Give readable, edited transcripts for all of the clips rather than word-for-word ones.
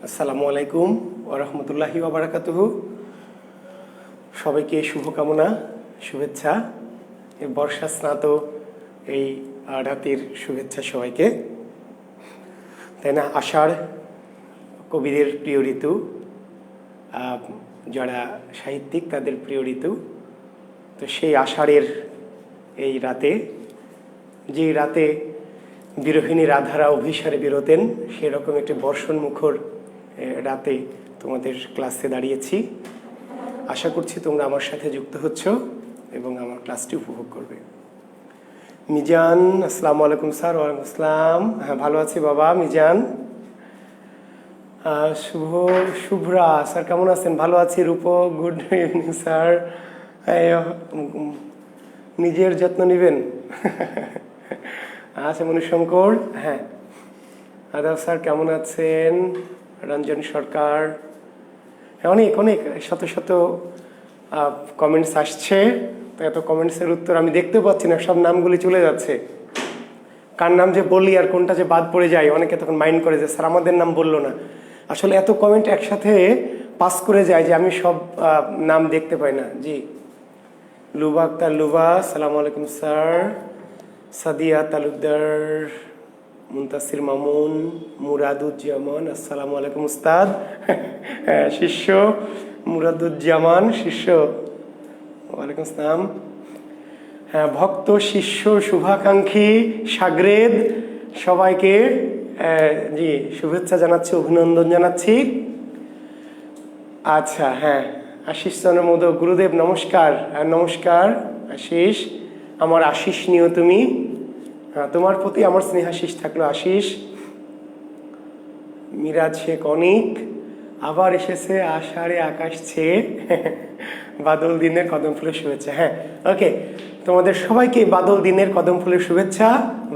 আসসালামু আলাইকুম ওয়া রাহমাতুল্লাহি ওয়া বারাকাতুহু। সবাইকে শুভকামনা, শুভেচ্ছা। এই বর্ষা স্নাত এই রাতের শুভেচ্ছা সবাইকে। তাই না, আষাঢ় কবিদের প্রিয় ঋতু, যারা সাহিত্যিক তাদের প্রিয় ঋতু। তো সেই আষাঢ়ের এই রাতে, যে রাতে বিরোহিণী রাধারা অভিসারে বেরোতেন, সেরকম একটি বর্ষণমুখর রাতে তোমাদের ক্লাসে দাঁড়িয়েছি। আশা করছি তোমরা আমার সাথে যুক্ত হচ্ছ এবং আমার ক্লাসটি উপভোগ করবে। মিজান, আসসালামু আলাইকুম স্যার। ওয়ালাইকুম আসসালাম। হ্যাঁ, ভালো আছি বাবা। মিজান, শুভ্রা স্যার কেমন আছেন? ভালো আছি। রূপ, গুড ইভিনিং স্যার। নিজের যত্ন নেবেন। আচ্ছা, মনুশঙ্কর, হ্যাঁ। আদাব স্যার কেমন আছেন? রঞ্জন সরকার। অনেক অনেক শত শত কমেন্টস আসছে। তো এত কমেন্টসের উত্তর আমি দেখতে পাচ্ছি না, সব নামগুলি চলে যাচ্ছে। কার নাম যে বলি আর কোনটা যে বাদ পড়ে যায়, অনেকে তখন মাইন্ড করে যে স্যার আমাদের নাম বললো না। আসলে এত কমেন্ট একসাথে পাস করে যায় যে আমি সব নাম দেখতে পাই না। জি, লুবা আক্তার লুবা, সালাম আলাইকুম স্যার। সাদিয়া তালুকদার, মুনতাসির মামুন, মুরাদুজ্জামান, আসসালামু আলাইকুম উস্তাদ। শিষ্য মুরাদুজ্জামান, শিষ্য, ওয়ালাইকুম আসসালাম। হ্যাঁ, ভক্ত, শিষ্য, শুভাকাঙ্ক্ষী, সাগরেদ, সবাইকে জি শুভেচ্ছা জানাচ্ছি, অভিনন্দন জানাচ্ছি। আচ্ছা, হ্যাঁ, আশিস চন্দ্র মোদক, গুরুদেব নমস্কার। নমস্কার আশিস, আমার আশিস নিও তুমি। তোমার প্রতি আমার স্নেহাশিস থাকলো আশিস। মিরাজ শেখ অনিক আবার এসেছে, আষাঢ়ে আকাশ ছেয়ে বাদল দিনের কদম ফুলের শুভেচ্ছা। হ্যাঁ, ওকে, তোমাদের সবাইকে বাদল দিনের কদম ফুলের শুভেচ্ছা,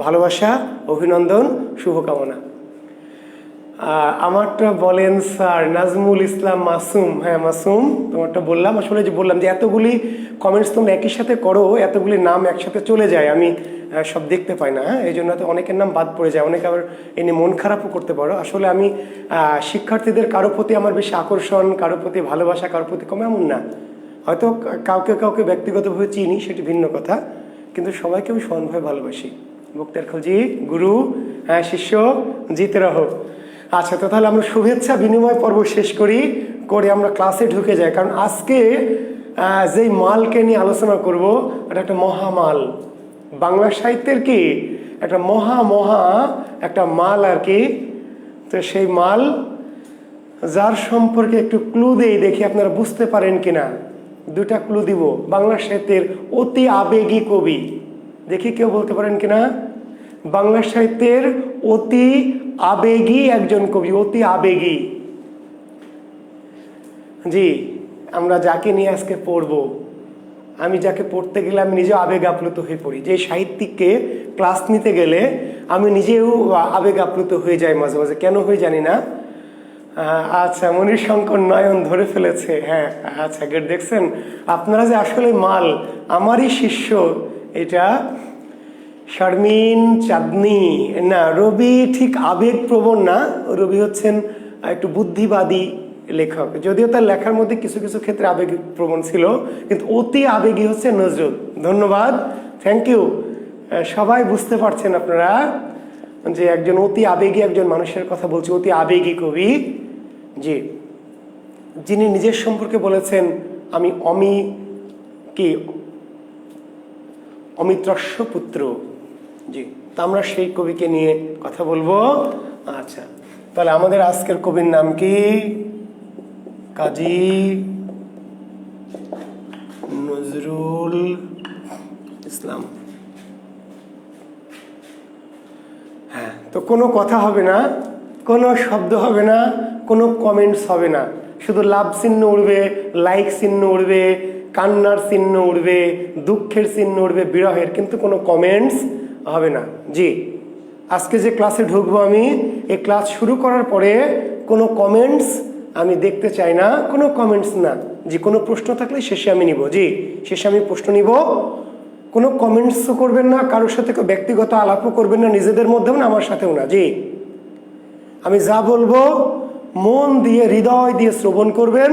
ভালোবাসা, অভিনন্দন, শুভকামনা। আমারটা বলেন স্যার। নাজমুল ইসলাম মাসুম, হ্যাঁ মাসুম, তোমারটা বললাম। আসলে যে বললাম যে এতগুলি কমেন্টস তোমরা একই সাথে করো, এতগুলি নাম একসাথে চলে যায়, আমি সব দেখতে পাই না। হ্যাঁ, এই জন্য তো অনেকের নাম বাদ পড়ে যায়, অনেকে আবার এ নিয়ে মন খারাপও করতে পারো। আসলে আমি শিক্ষার্থীদের কারো প্রতি আমার বেশি আকর্ষণ, কারো প্রতি ভালোবাসা, কারো প্রতি কম এমন না। হয়তো কাউকে কাউকে ব্যক্তিগতভাবে চিনি, সেটি ভিন্ন কথা, কিন্তু সবাইকে আমি সমানভাবে ভালোবাসি। বক্তার খোঁজি, গুরু, হ্যাঁ শিষ্য, জিতে রহো। আচ্ছা, তো তাহলে আমরা শুভেচ্ছা বিনিময় পর্ব শেষ করে আমরা ক্লাসে ঢুকে যাই। কারণ আজকে যেই মালকে নিয়ে আলোচনা করব, এটা একটা মহামাল, বাংলা সাহিত্যের কি একটা মহা একটা মাল আর কি। তো সেই মাল, যার সম্পর্কে একটু ক্লু দেই, দেখি আপনারা বুঝতে পারেন কিনা। দুটা ক্লু দিব। বাংলা সাহিত্যের অতি আবেগী কবি, দেখি কেউ বলতে পারেন কিনা। বাংলা সাহিত্যের অতি আবেগী একজন কবি, অতি আবেগী। জি, আমরা যাকে নিয়ে আজকে পড়বো, আমি যাকে পড়তে গেলে আমি নিজেও আবেগ আপ্লুত হয়ে পড়ি। যে সাহিত্যিককে ক্লাস নিতে গেলে আমি নিজেও আবেগ আপ্লুত হয়ে যাই মাঝে মাঝে, কেন হয়ে জানি না। আচ্ছা, মণিশঙ্কর নয়ন ধরে ফেলেছে। হ্যাঁ, আচ্ছা, গেট দেখছেন আপনারা যে আসলে মাল, আমারই শিষ্য এটা। শারমিন, চাঁদনি, না রবি ঠিক আবেগপ্রবণ না, রবি হচ্ছেন একটু বুদ্ধিবাদী লেখক, যদিও তার লেখার মধ্যে কিছু কিছু ক্ষেত্রে আবেগপ্রবণ ছিল, কিন্তু অতি আবেগী হচ্ছে নজরুল। ধন্যবাদ, থ্যাংক ইউ। সবাই বুঝতে পারছেন আপনারা যে একজন অতি আবেগী একজন মানুষের কথা বলছি, অতি আবেগী কবি। জি, যিনি নিজের সম্পর্কে বলেছেন আমি অমিত্রস্য পুত্র। জি, তা আমরা সেই কবিকে নিয়ে কথা বলবো। আচ্ছা, তাহলে আমাদের আজকের কবির নাম কি? কাজী নজরুল ইসলাম। হ্যাঁ, তো কোনো কথা হবে না, কোনো শব্দ হবে না, কোনো কমেন্টস হবে না, শুধু লাভ চিহ্ন উড়বে, লাইক চিহ্ন উড়বে, কান্নার চিহ্ন উড়বে, দুঃখের চিহ্ন উড়বে, বিরহের, কিন্তু কোনো কমেন্টস হবে না। জি, আজকে যে ক্লাসে ঢুকবো আমি, এই ক্লাস শুরু করার পরে কোনো কমেন্টস আমি দেখতে চাই না, কোনো কমেন্টস না। জি, কোনো প্রশ্ন থাকলে শেষে আমি নিব। জি, শেষে আমি প্রশ্ন নিব। কোনো কমেন্টসও করবেন না, কারোর সাথে ব্যক্তিগত আলাপও করবেন না, নিজেদের মধ্যেও না, আমার সাথেও না। জি, আমি যা বলবো মন দিয়ে হৃদয় দিয়ে শ্রবণ করবেন।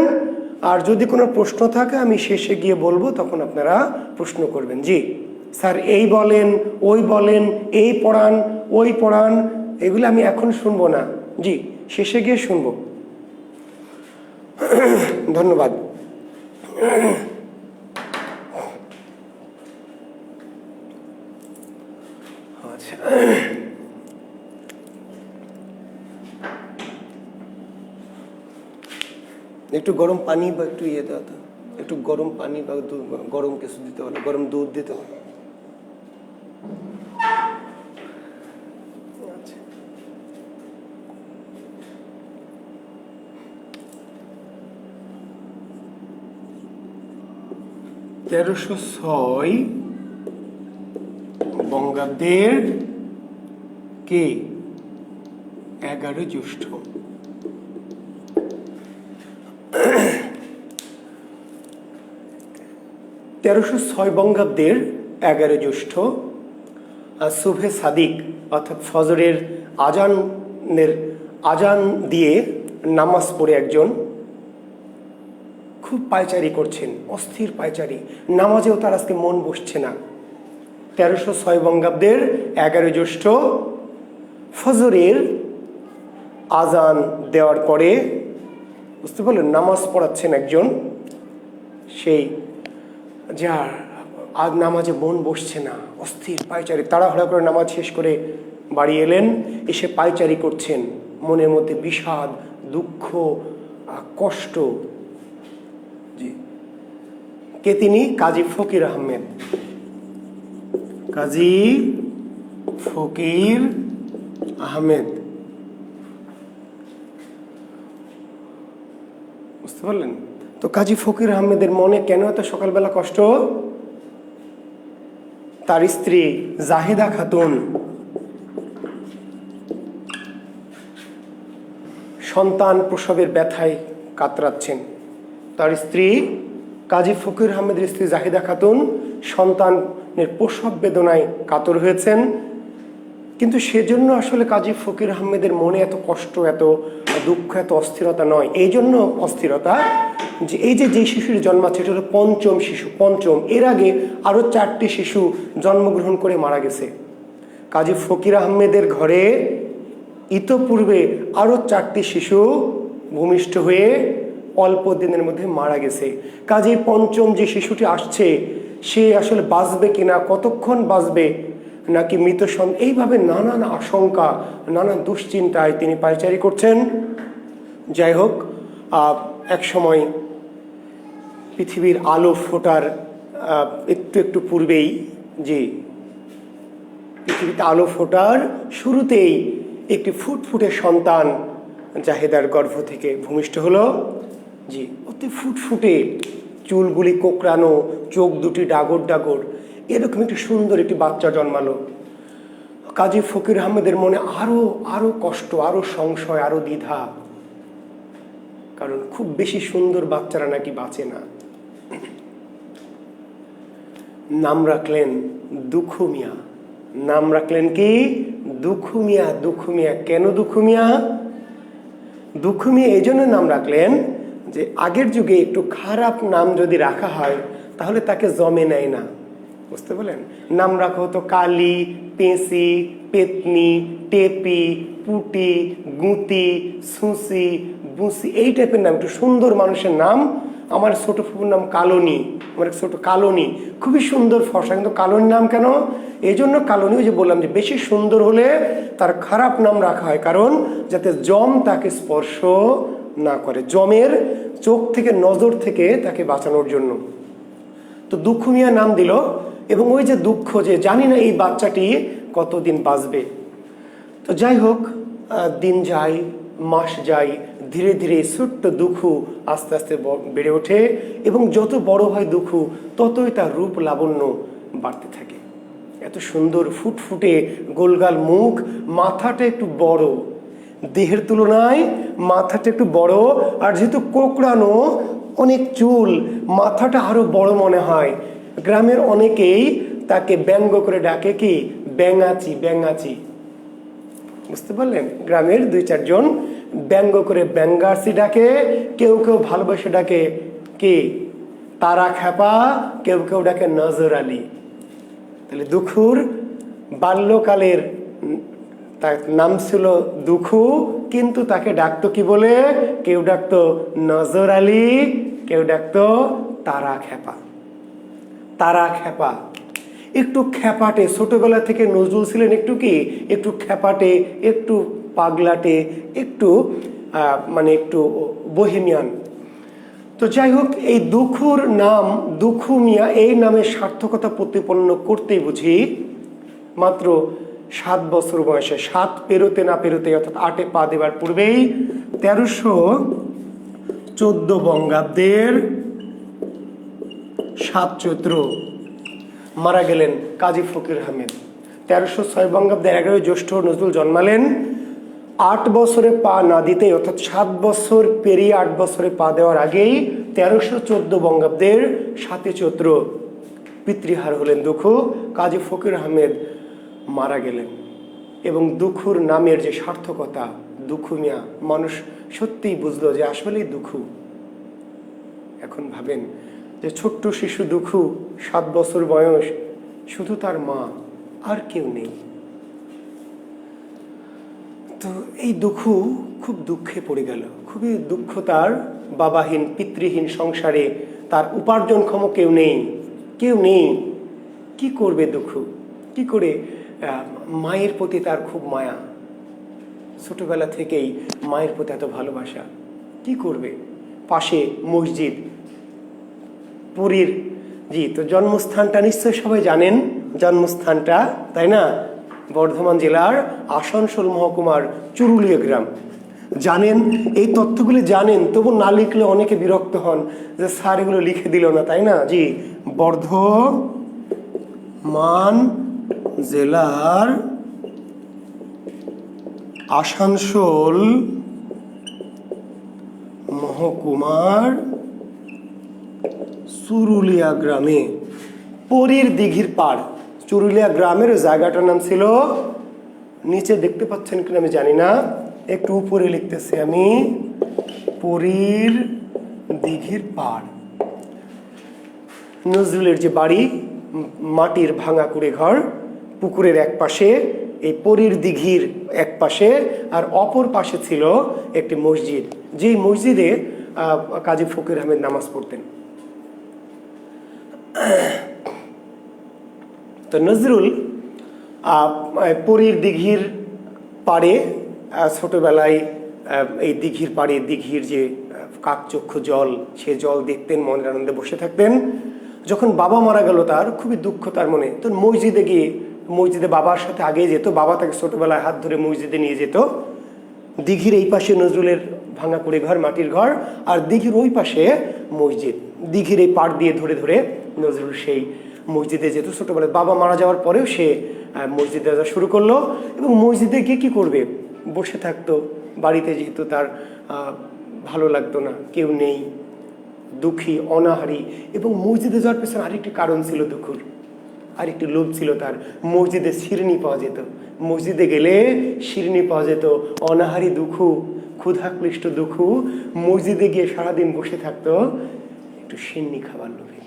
আর যদি কোনো প্রশ্ন থাকে আমি শেষে গিয়ে বলবো, তখন আপনারা প্রশ্ন করবেন। জি স্যার, এই বলেন, ওই বলেন, এই পড়ান, ওই পড়ান, এগুলো আমি এখন শুনবো না। জি, শেষে গিয়ে শুনবো। ধন্যবাদ। আচ্ছা, একটু গরম পানি বা একটু ইয়ে দাও তো, একটু গরম পানি বা গরম কিছু দিতে পারো, গরম দুধ দিতে পারো। আচ্ছা, 1306 বঙ্গাব্দের কে 11 জ্যৈষ্ঠ। 1306 বঙ্গাব্দের 11 জ্যৈষ্ঠ সুবহে সাদিক অর্থাৎ ফজরের আজান দিয়ে নামাজ পড়ে একজন খুব পায়চারি করছেন, অস্থির পায়চারি, নামাজেও তার আজকে মন বসছে না। 1306 বঙ্গাব্দের 11 জ্যৈষ্ঠ ফজরের আজান দেওয়ার পরে, বুঝতে পারলেন, নামাজ পড়াচ্ছেন একজন, সেই যার আজ নামাজে মন বসছে না, অস্থির পায়চারি, তাড়াহুড়া করে নামাজ শেষ করে বাড়ি এলেন, এসে পায়চারি করছেন, মনের মধ্যে বিষাদ, দুঃখ, কষ্ট। জি, কে তিনি? কাজী ফকির আহমেদ। কাজী ফকির আহমেদ, বুঝতে পারলেন? তো কাজী ফকির আহমেদের মনে কেন এত সকালবেলা কষ্ট? তার স্ত্রী জাহিদা খাতুন সন্তান প্রসবের ব্যথায় কাতরাচ্ছেন। তার স্ত্রী কাজী ফকির আহমেদের স্ত্রী জাহিদা খাতুন সন্তানের প্রসব বেদনায় কাতর হয়েছেন। কিন্তু সেজন্য আসলে কাজী ফকির আহমেদের মনে এত কষ্ট, এত দুঃখ, এত অস্থিরতা নয়। এই জন্য অস্থিরতা যে এই যে শিশুর জন্মাচ্ছে, এটা হলো পঞ্চম শিশু, পঞ্চম। এর আগে আরো 4টি শিশু জন্মগ্রহণ করে মারা গেছে। কাজী ফকির আহমেদের ঘরে ইতোপূর্বে আরো 4টি শিশু ভূমিষ্ঠ হয়ে অল্প দিনের মধ্যে মারা গেছে। কাজী পঞ্চম যে শিশুটি আসছে, সে আসলে বাঁচবে কিনা, কতক্ষণ বাঁচবে, নাকি মৃত এইভাবে নানান আশঙ্কা, নানান দুশ্চিন্তায় তিনি পায়চারি করছেন। যাই হোক, এক সময় পৃথিবীর আলো ফোটার একটু একটু পূর্বেই, যে পৃথিবীতে আলো ফোটার শুরুতেই একটি ফুটফুটে সন্তান জাহেদার গর্ভ থেকে ভূমিষ্ঠ হলো। জি, অতি ফুটফুটে, চুলগুলি কোঁকড়ানো, চোখ দুটি ডাগর ডাগর, এরকম একটি সুন্দর একটি বাচ্চা জন্মালো। কাজী ফকির আহমেদের মনে আরো আরো কষ্ট, আরো সংশয়, আরো দ্বিধা, কারণ খুব বেশি সুন্দর বাচ্চারা নাকি বাঁচে না। নাম রাখলেন দুখু মিয়া। নাম রাখলেন কি? দুখু মিয়া। দুখু মিয়া কেন দুখু মিয়া? দুখু মিয়া এই জন্য নাম রাখলেন যে আগের যুগে একটু খারাপ নাম যদি রাখা হয় তাহলে তাকে জমে নেয় না, বুঝতে পারলেন? নাম রাখা হতো কালী, পেঁচি, পেতনি, টেপি, পুটি, গুতি, সুসি, বুসি, এই টাইপের নাম, একটু সুন্দর মানুষের নাম। আমার ছোট ফুপুর নাম কালনী, আমার ছোট কালনী, খুবই সুন্দর ফর্সা, কিন্তু কালনী নাম কেন? এই জন্য কালনী, ওই যে বললাম যে বেশি সুন্দর হলে তার খারাপ নাম রাখা হয়, কারণ যাতে জম তাকে স্পর্শ না করে, জমের চোখ থেকে, নজর থেকে তাকে বাঁচানোর জন্য। তো দুঃখ মিয়া নাম দিল। এবং ওই যে দুঃখ, যে জানি না এই বাচ্চাটি কতদিন বাঁচবে। তো যাই হোক, দিন যায়, মাস যায়, ধীরে ধীরে ছোট্ট দুঃখু আস্তে আস্তে বেড়ে ওঠে, এবং যত বড় হয় দুঃখু ততই তার রূপ লাবণ্য বাড়তে থাকে। এত সুন্দর ফুটফুটে গোলগাল মুখ, মাথাটা একটু বড়, দেহের তুলনায় মাথাটা একটু বড়, আর যেহেতু কোঁকড়ানো, অনেক চুল, মাথাটা আরো বড় মনে হয়। গ্রামের অনেকেই তাকে ব্যঙ্গ করে ডাকে কি? ব্যাঙাচি, ব্যাঙাচি। বুঝতে পারলেন? গ্রামের 2-4 জন ব্যঙ্গ করে ব্যঙ্গার্সি ডাকে, কেউ কেউ ভালোবেসে ডাকে কি তারা খ্যাপা, কেউ কেউ ডাকে নজর আলী। তাহলে দুখুর বাল্যকালের তার নাম ছিল দুখু, কিন্তু তাকে ডাকতো কি বলে? কেউ ডাকতো নজর আলী, কেউ ডাকতো তারা খ্যাপা। তারা খ্যাপা, একটু খ্যাপাটে। ছোটবেলা থেকে নজরুল ছিলেন একটু কি, একটু খ্যাপাটে, একটু পাগলাটে, একটু মানে একটু বহেমিয়ান। তো যাই হোক, এই দুখুর নাম দুখু মিয়া, এই নামের সার্থকতা প্রতিপন্ন করতেই বুঝি মাত্র 7 বছর বয়সে, 7 পেরোতে না পেরোতে, অর্থাৎ 8-এ পা দেবার পূর্বেই 1314 বঙ্গাব্দের 7 চৈত্র মারা গেলেন কাজী ফকির আহমেদ। 1306 বঙ্গাব্দের 11 জ্যৈষ্ঠ নজরুল জন্মালেন। 8 বছরে পা না দিতেই, অর্থাৎ 7 বছর পেরিয়ে 8 বছরে পা দেওয়ার আগেই 1314 বঙ্গাব্দের 7 চৈত্র পিতৃহার হলেন দুখু। কাজী ফকির আহমেদ মারা গেলেন। এবং দুখুর নামের যে সার্থকতা, দুখু মিয়া, মানুষ সত্যিই বুঝলো যে আসলেই দুখু। এখন ভাবেন যে ছোট্ট শিশু দুখু, 7 বছর বয়স, শুধু তার মা, আর কেউ নেই। তো এই দুখু খুব দুঃখে পড়ে গেল, খুবই দুঃখ তার। বাবাহীন পিতৃহীন সংসারে তার উপার্জনক্ষম কেউ নেই, কেউ নেই। কি করবে দুখু? কি করে? মায়ের প্রতি তার খুব মায়া, ছোটবেলা থেকেই মায়ের প্রতি এত ভালোবাসা। কি করবে? পাশে মসজিদ, পুরীর, জি, তো জন্মস্থানটা নিশ্চয়ই সবাই জানেন। জন্মস্থানটা, তাই না, বর্ধমান জেলার আসানসোল মহকুমার চুরুলিয়া গ্রাম। জানেন, এই তথ্যগুলি জানেন, তবু না লিখলে অনেকে বিরক্ত হন যে স্যার এগুলো লিখে দিল না, তাই না? জি, বর্ধমান জেলার আসানসোল মহকুমার চুরুলিয়া গ্রামে পরীর দিঘির পাড়। চুরুলিয়া গ্রামের জায়গাটার নাম ছিল, নিচে দেখতে পাচ্ছেন কিনা আমি জানি না, একটু উপরে লিখতেছি আমি, পরীর দিঘির পাড়। নজরুলের যে বাড়ি, মাটির ভাঙা কুড়ে ঘর, পুকুরের এক পাশে, এই পরীর দিঘির এক পাশে, আর অপর পাশে ছিল একটি মসজিদ, যেই মসজিদে কাজী ফকির আহমেদ নামাজ পড়তেন। তো নজরুল পরীর দিঘির পাড়ে ছোটবেলায় এই দিঘির পাড়ে, দিঘির যে কাকচক্ষু জল, সে জল দেখতেন, মনের আনন্দে বসে থাকতেন। যখন বাবা মারা গেল, তার খুবই দুঃখ তার মনে। তো মসজিদে গিয়ে, মসজিদে বাবার সাথে আগে যেত, বাবা তাকে ছোটবেলায় হাত ধরে মসজিদে নিয়ে যেত। দিঘির এই পাশে নজরুলের ভাঙা কুড়ে ঘর, মাটির ঘর, আর দিঘির ওই পাশে মসজিদ। দিঘির এই পাড় দিয়ে ধরে ধরে নজরুল সেই মসজিদে যেত ছোটবেলায়। বাবা মারা যাওয়ার পরেও সে মসজিদে যাওয়া শুরু করলো, এবং মসজিদে গিয়ে কী করবে? বসে থাকতো। বাড়িতে যেহেতু তার ভালো লাগতো না, কেউ নেই, দুঃখী, অনাহারী। এবং মসজিদে যাওয়ার পেছনে আরেকটি কারণ ছিল দুঃখুর, আরেকটি লোভ ছিল তার। মসজিদে শিরনি পাওয়া যেত, মসজিদে গেলে শিরনি পাওয়া যেত। অনাহারী দুঃখু, ক্ষুধাক্লিষ্ট দুঃখু মসজিদে গিয়ে সারাদিন বসে থাকতো একটু শিরনি খাবার লোভে।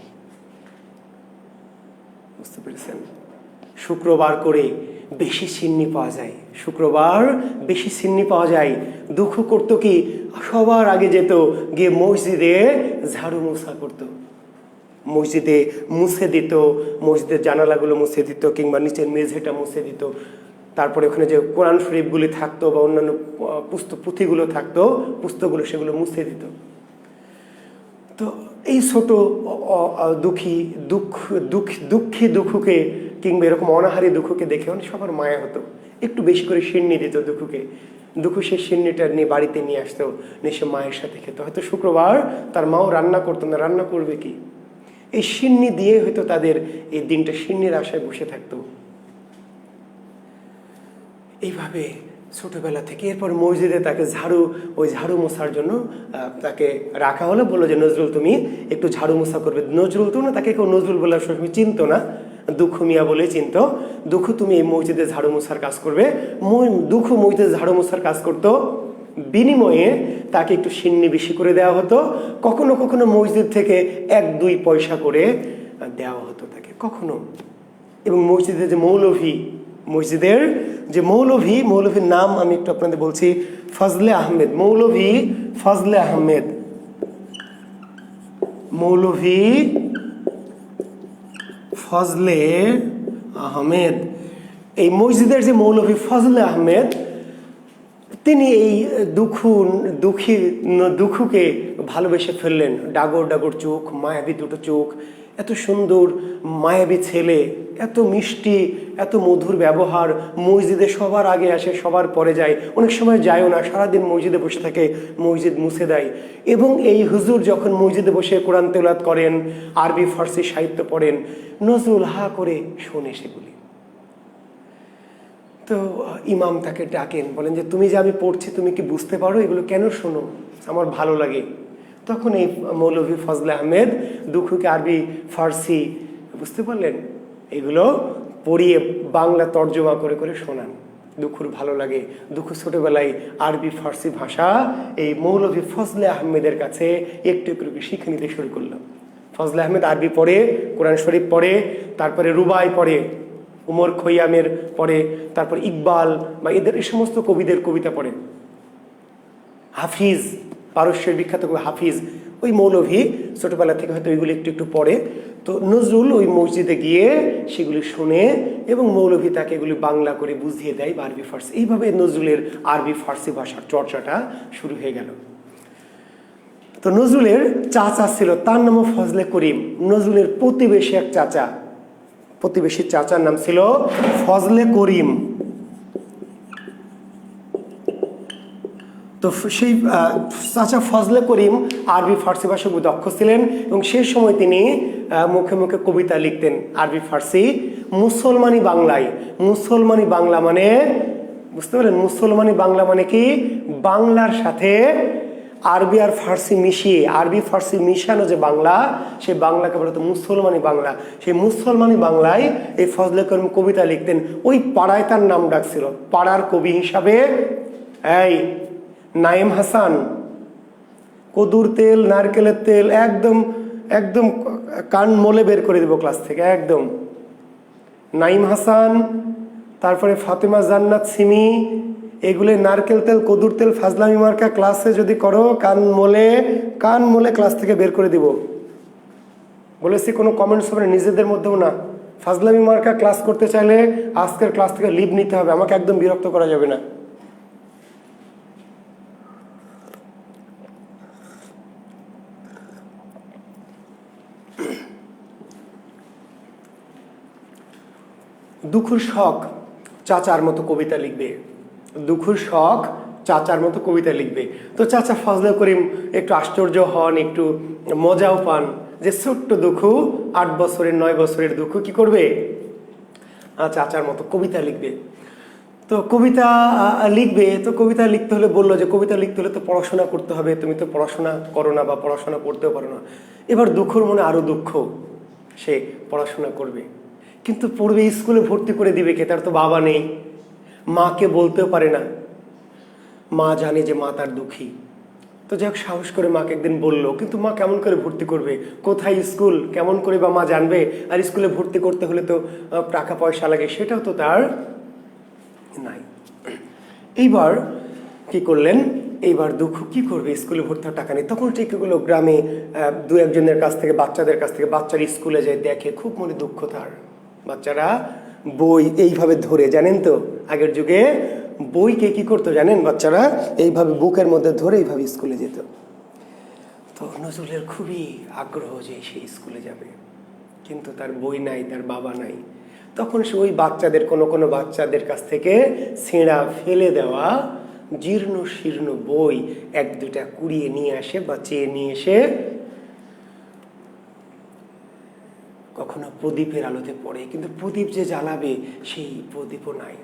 বুঝতে পেরেছেন? শুক্রবার করে বেশি সিন্নি পাওয়া যায়, শুক্রবার বেশি সিন্নি পাওয়া যায়। দুঃখ করতো কি? সবার আগে যেত, গিয়ে মসজিদে ঝাড়ু মোছা করতো, মসজিদে মুছে দিত, মসজিদের জানালাগুলো মুছে দিত, কিংবা নিচের মেঝেটা মুছে দিত। তারপরে ওখানে যে কোরআন শরীফগুলি থাকতো বা অন্যান্য পুঁথিগুলো থাকতো, পুস্তকগুলো, সেগুলো মুছে দিত। তো এই ছোট দুঃখী দুঃখুকে, কিংবা এরকম অনাহারী দুঃখকে দেখে অনেক সবার মায়া হতো। একটু বেশি করে সিন্নি দিত দুঃখুকে। দুঃখু সে সিন্নিটা নিয়ে বাড়িতে নিয়ে আসতো, নিয়ে সে মায়ের সাথে খেত। হয়তো শুক্রবার তার মাও রান্না করতো না, রান্না করবে কি? এই সিন্নি দিয়ে হয়তো তাদের এই দিনটা সিন্নির আশায় বসে থাকতো। এইভাবে ছোটবেলা থেকে। এরপর মসজিদে তাকে ওই ঝাড়ু মোছার জন্য তাকে রাখা হলো। বললো যে নজরুল তুমি একটু ঝাড়ু মোছা করবে। নজরুল তো না, তাকে কেউ নজরুল বলে সবসময় চিনতো না, দুঃখু মিয়া বলে চিনত। দুঃখু তুমি এই মসজিদে ঝাড়ু মোছার কাজ করবে। দুঃখু মসজিদে ঝাড়ু মোছার কাজ করতো, বিনিময়ে তাকে একটু সিন্নি বেশি করে দেওয়া হতো। কখনো কখনো মসজিদ থেকে 1-2 পয়সা করে দেওয়া হতো তাকে কখনো। এবং মসজিদের যে মৌলভী, মসজিদের যে মৌলভীর নাম আমি একটু আপনাদের বলছি, ফজলে আহমেদ। মৌলভী ফজলে আহমেদ, মৌলভী ফজলে আহমেদ। এই মসজিদের যে মৌলভী ফজলে আহমেদ, তিনি এই দুঃখুকে ভালোবেসে ফেললেন। ডাগর ডাগর চোখ, মায়াবী দুটো চোখ, এত সুন্দর মায়াবী ছেলে, এত মিষ্টি, এত মধুর ব্যবহার। মসজিদে সবার আগে আসে, সবার পরে যায়, অনেক সময় যায়ও না, সারাদিন মসজিদে বসে থাকে, মসজিদ মুছে দেয়। এবং এই হুজুর যখন মসজিদে বসে কোরআন তেলাওয়াত করেন, আরবি ফার্সি সাহিত্য পড়েন, নজরুল হা করে শোনে সেগুলি। তো ইমাম তাকে ডাকেন, বলেন যে তুমি যে আমি পড়ছি তুমি কি বুঝতে পারো, এগুলো কেন শোনো, আমার ভালো লাগে। তখন এই মৌলভী ফজলে আহমেদ দুঃখুকে আরবি ফার্সি, বুঝতে পারলেন, এগুলো পড়িয়ে বাংলা তর্জমা করে করে শোনান। দুঃখুর ভালো লাগে। দুঃখু ছোটবেলায় আরবি ফার্সি ভাষা এই মৌলভী ফজলে আহমেদের কাছে একটু একটু শিখে নিতে শুরু করলো। ফজলে আহমেদ আরবি পড়ে, কোরআন শরীফ পড়ে, তারপরে রুবাই পড়ে, উমর খৈয়ামের পড়ে, তারপর ইকবাল বা এদের এই সমস্ত কবিদের কবিতা পড়ে। হাফিজ, পারস্যের বিখ্যাত কবি হাফিজ, ওই মৌলভী ছোটবেলা থেকে হয়তো ওইগুলি একটু একটু পড়ে। তো নজরুল ওই মসজিদে গিয়ে সেগুলি শুনে এবং মৌলভী তাকে এগুলি বাংলা করে বুঝিয়ে দেয় বা আরবি ফার্সি। এইভাবে নজরুলের আরবি ফার্সি ভাষার চর্চাটা শুরু হয়ে গেল। তো নজরুলের চাচা ছিল, তার নামও ফজলে করিম। নজরুলের প্রতিবেশী এক চাচা, প্রতিবেশীর চাচার নাম ছিল ফজলে করিম। তো সেই চাচা ফজলে করিম আরবি ফার্সি ভাষায় দক্ষ ছিলেন এবং সেই সময় তিনি মুখে মুখে কবিতা লিখতেন আরবি ফার্সি মুসলমানি বাংলায়। মুসলমানি বাংলা মানে, বুঝতে পারলেন, মুসলমানি বাংলা মানে কি, বাংলার সাথে আরবি আর ফার্সি মিশিয়ে, আরবি ফার্সি মিশানো যে বাংলা, সেই বাংলাকে বলতো মুসলমানি বাংলা। সেই মুসলমানি বাংলায় এই ফজলে করিম কবিতা লিখতেন। ওই পাড়ায় তার নাম ডাকছিল, পাড়ার কবি হিসাবে এই নাইম হাসান, কদুর তেল, নারকেলের তেল, একদম একদম কান মলে বের করে দেবো ক্লাস থেকে, একদম নাইম হাসান, তারপরে ফাতেমা জান্নাত সিমি, এগুলো নারকেল তেল, কদুর তেল, ফাজলামি মার্কা ক্লাসে যদি করো কান মলে ক্লাস থেকে বের করে দিব। বলেছি কোনো কমেন্টস হবে না, নিজেদের মধ্যেও না। ফাজলামি মার্কা ক্লাস করতে চাইলে আজকের ক্লাস থেকে লিভ নিতে হবে, আমাকে একদম বিরক্ত করা যাবে না। দুঃখুর শখ চাচার মতো কবিতা লিখবে, দুঃখুর শখ চাচার মতো কবিতা লিখবে। তো চাচা ফজলে করিম একটু আশ্চর্য হন, একটু মজাও পান যে ছোট্ট দুঃখু, 8 বছরের 9 বছরের দুঃখু কি করবে, চাচার মতো কবিতা লিখবে। তো কবিতা লিখবে, তো কবিতা লিখতে হলে বললো যে কবিতা লিখতে হলে তো পড়াশোনা করতে হবে, তুমি তো পড়াশোনা করো না বা পড়াশোনা করতেও পারো না। এবার দুঃখুর মনে আরো দুঃখ, সে পড়াশোনা করবে কিন্তু পড়বে, স্কুলে ভর্তি করে দিবে কে, তার তো বাবা নেই, মাকে বলতেও পারে না, মা জানে যে মা তার দুঃখী। তো যাই হোক সাহস করে মাকে একদিন বললো, কিন্তু মা কেমন করে ভর্তি করবে, কোথায় স্কুল, কেমন করে বা মা জানবে, আর স্কুলে ভর্তি করতে হলে তো টাকা পয়সা লাগে, সেটাও তো তার নাই। এইবার কি করলেন, এইবার দুঃখ কি করবে, স্কুলে ভর্তি হওয়ার টাকা নেই। তখন ঠিক হলো গ্রামে 2-1 কাছ থেকে, বাচ্চাদের কাছ থেকে, বাচ্চারা স্কুলে যায়, দেখে খুব মনে দুঃখ তার। বাচ্চারা বই এইভাবে ধরে, জানেন তো আগের যুগে বইকে কি করতো জানেন, বাচ্চারা এইভাবে বুকের মধ্যে ধরে এইভাবে স্কুলে যেত। তো নজরুলের খুবই আগ্রহ যে সে স্কুলে যাবে, কিন্তু তার বই নাই, তার বাবা নাই। তখন সে ওই বাচ্চাদের, কোনো বাচ্চাদের কাছ থেকে ছেঁড়া ফেলে দেওয়া জীর্ণ শীর্ণ বই 1-2টা কুড়িয়ে নিয়ে আসে বা চেয়ে নিয়ে এসে কখনো প্রদীপের আলোতে পড়ে, কিন্তু প্রদীপ যে জ্বালাবে সেই প্রদীপও নাই,